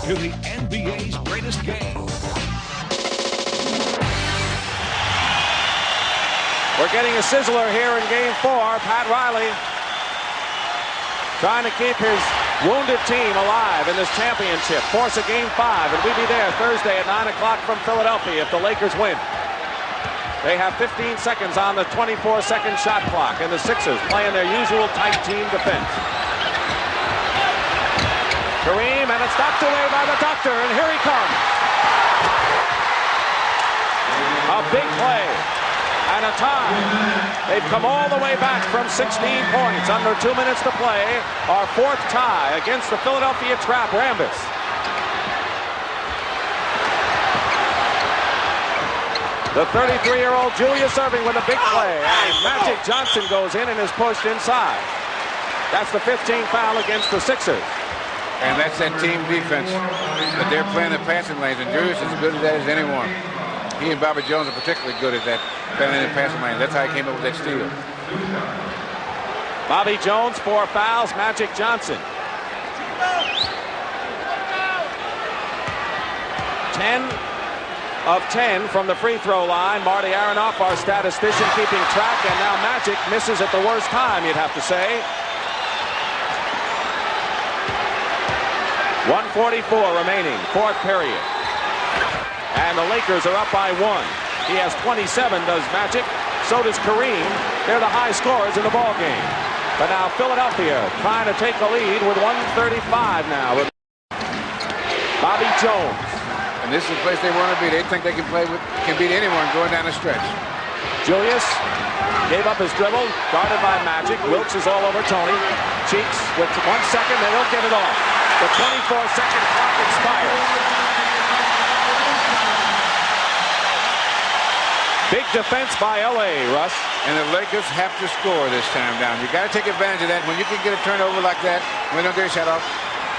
to the NBA's greatest game. We're getting a sizzler here in Game 4. Pat Riley trying to keep his wounded team alive in this championship. Force a Game 5, and we'll be there Thursday at 9 o'clock from Philadelphia if the Lakers win. They have 15 seconds on the 24-second shot clock, and the Sixers playing their usual tight team defense. Kareem, and it's knocked away by the doctor, and here he comes. A big play and a tie. They've come all the way back from 16 points, under 2 minutes to play. Our fourth tie against the Philadelphia Trap Rambus. The 33-year-old Julius Erving with a big play, and Magic Johnson goes in and is pushed inside. That's the 15th foul against the Sixers. And that's that team defense that they're playing the passing lanes, and Julius is as good at that as anyone. He and Bobby Jones are particularly good at that, playing in the passing lane. That's how he came up with that steal. Bobby Jones, 4 fouls. Magic Johnson. 10 of 10 from the free throw line. Marty Aronoff, our statistician, keeping track, and now Magic misses at the worst time, you'd have to say. 1:44 remaining, fourth period. And the Lakers are up by 1. He has 27, does Magic. So does Kareem. They're the high scorers in the ball game. But now Philadelphia trying to take the lead with 1:35 now. Bobby Jones. And this is the place they want to be. They think they can beat anyone going down the stretch. Julius gave up his dribble, guarded by Magic. Wilkes is all over Toney. Cheeks with 1 second, they don't get it off. The 24-second clock expires. Big defense by L.A., Russ. And the Lakers have to score this time down. You got to take advantage of that. When you can get a turnover like that, when they don't get a shot off,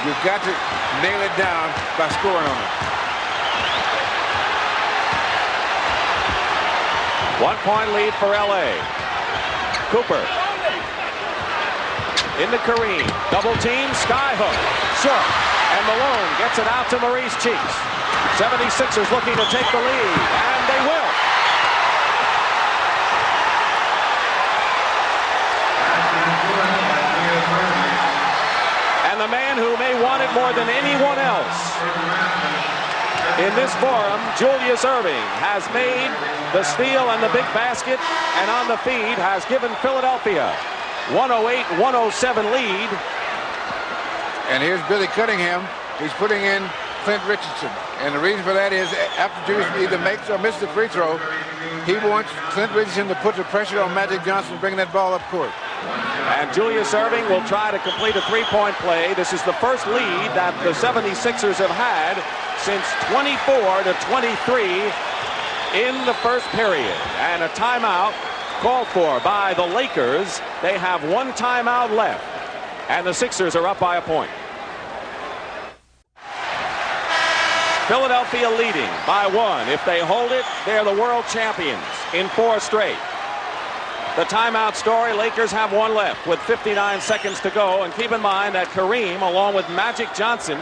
you've got to nail it down by scoring on it. 1 point lead for L.A. Cooper. Into Kareem. Double team, skyhook. Short. And Malone gets it out to Maurice Cheeks. 76ers looking to take the lead. And they will. And the man who may want it more than anyone else in this forum, Julius Erving, has made the steal and the big basket, and on the feed has given Philadelphia 108-107 lead. And here's Billy Cunningham. He's putting in Clint Richardson. And the reason for that is after Julius either makes or misses the free throw, he wants Clint Richardson to put the pressure on Magic Johnson to bring that ball up court. And Julius Erving will try to complete a three-point play. This is the first lead that the 76ers have had since 24-23 in the first period. And a timeout called for by the Lakers. They have 1 timeout left, and the Sixers are up by a point. Philadelphia leading by 1. If they hold it, they're the world champions in 4 straight. The timeout story, Lakers have 1 left with 59 seconds to go. And keep in mind that Kareem, along with Magic Johnson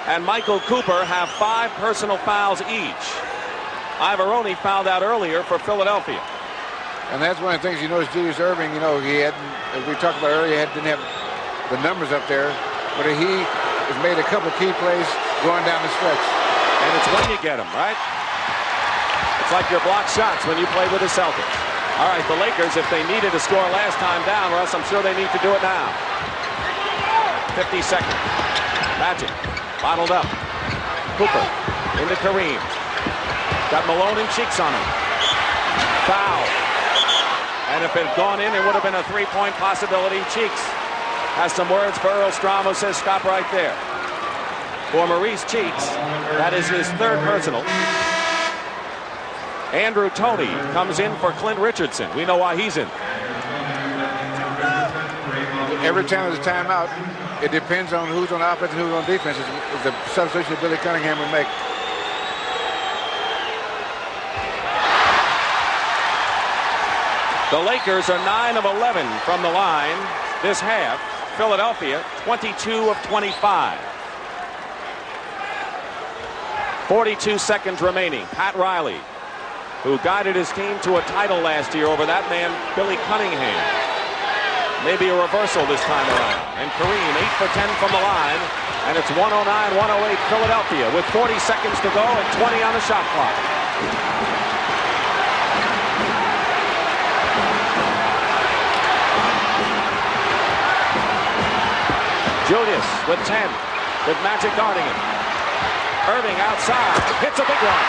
and Michael Cooper, have 5 personal fouls each. Ivaroni fouled out earlier for Philadelphia. And that's one of the things you notice Julius Erving, you know, he hadn't, as we talked about earlier, didn't have the numbers up there, but he has made a couple of key plays going down the stretch. And it's when you get them, right? It's like your block shots when you play with the Celtics. All right, the Lakers, if they needed to score last time down, Russ, I'm sure they need to do it now. 50 seconds. Magic, bottled up. Cooper, into Kareem. Got Malone and Cheeks on him. Foul. And if it had gone in, it would have been a 3-point possibility. Cheeks has some words for Earl Strom, who says stop right there. For Maurice Cheeks, that is his 3rd personal. Andrew Toney comes in for Clint Richardson. We know why he's in. Every time there's a timeout, it depends on who's on offense and who's on defense. It's the substitution that Billy Cunningham would make. The Lakers are 9 of 11 from the line this half. Philadelphia, 22 of 25. 42 seconds remaining. Pat Riley, who guided his team to a title last year over that man, Billy Cunningham. Maybe a reversal this time around. And Kareem, 8 for 10 from the line. And it's 109-108 Philadelphia with 40 seconds to go and 20 on the shot clock. Julius with 10, with Magic guarding him. Erving outside, hits a big one.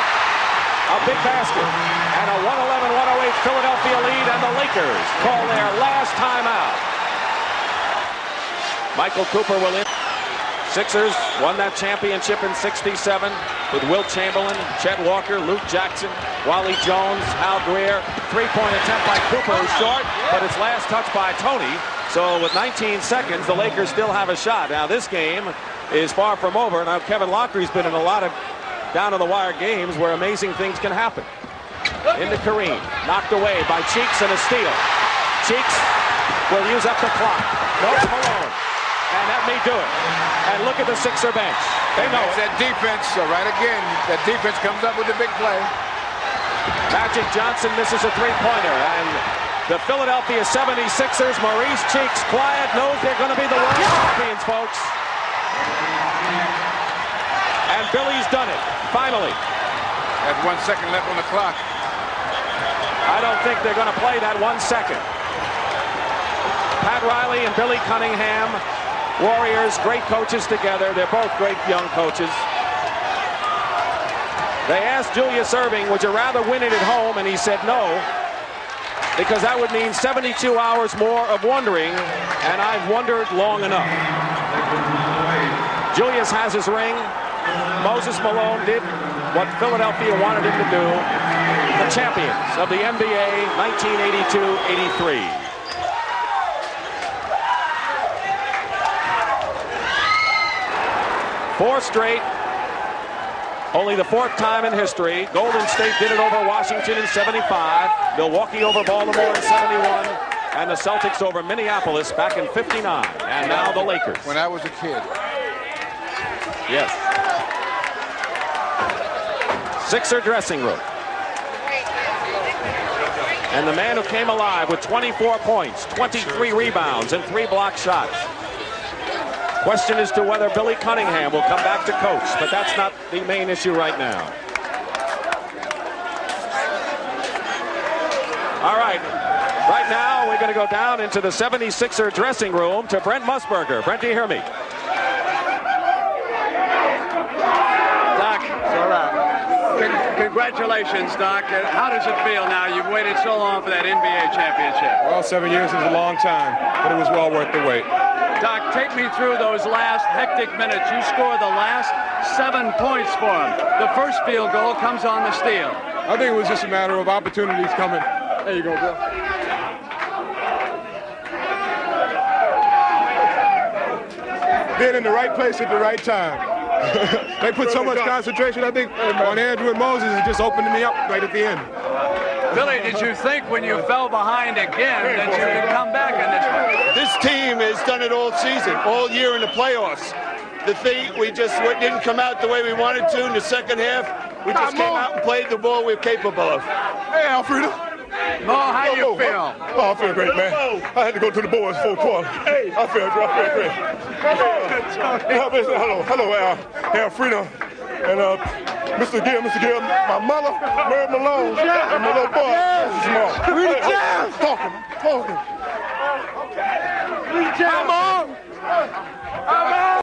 A big basket, and a 111-108 Philadelphia lead, and the Lakers call their last timeout. Michael Cooper will in. Sixers won that championship in '67 with Wilt Chamberlain, Chet Walker, Luke Jackson, Wally Jones, Al Greer. Three-point attempt by Cooper is short, but it's last touched by Toney. So with 19 seconds, the Lakers still have a shot. Now this game is far from over. Now Kevin Loughery's been in a lot of down-to-the-wire games where amazing things can happen. Into Kareem, knocked away by Cheeks and a steal. Cheeks will use up the clock. No, Malone. And that may do it. And look at the Sixer bench. They know that defense. So right again, that defense comes up with the big play. Magic Johnson misses a three-pointer. And the Philadelphia 76ers, Maurice Cheeks, quiet, knows they're going to be the world champions, folks. And Billy's done it, finally. At 1 second left on the clock. I don't think they're going to play that 1 second. Pat Riley and Billy Cunningham, Warriors, great coaches together. They're both great young coaches. They asked Julius Erving, would you rather win it at home? And he said no, because that would mean 72 hours more of wondering, and I've wondered long enough. Julius has his ring. Moses Malone did what Philadelphia wanted him to do. The champions of the NBA 1982-83. 4 straight. Only the 4th time in history. Golden State did it over Washington in '75. Milwaukee over Baltimore in '71. And the Celtics over Minneapolis back in '59. And now the Lakers. When I was a kid. Yes. Sixer dressing room. And the man who came alive with 24 points, 23 rebounds, and 3 block shots. Question as to whether Billy Cunningham will come back to coach, but that's not the main issue right now. All right. Right now, we're going to go down into the 76er dressing room to Brent Musburger. Brent, do you hear me? Doc, it's all right. Congratulations, Doc. How does it feel now? You've waited so long for that NBA championship. Well, 7 years is a long time, but it was well worth the wait. Doc, take me through those last hectic minutes. You scored the last 7 points for him. The first field goal comes on the steal. I think it was just a matter of opportunities coming. There you go, Bill. Being in the right place at the right time. They put so much concentration, I think, on Andrew and Moses. It just opened me up right at the end. Billy, did you think when you fell behind again that you could come back in this one? This team has done it all season, all year in the playoffs. The thing, we just didn't come out the way we wanted to in the second half. We just came out and played the ball we're capable of. Hey, Alfredo. Mo, how you feel? Oh, I feel great, man. I had to go to the boys full quarter. Hey, I feel great. Hello, Alfredo. And Mr. Gill, my mother, Mary Malone, and my little boy, Jamal. Talking. Come on.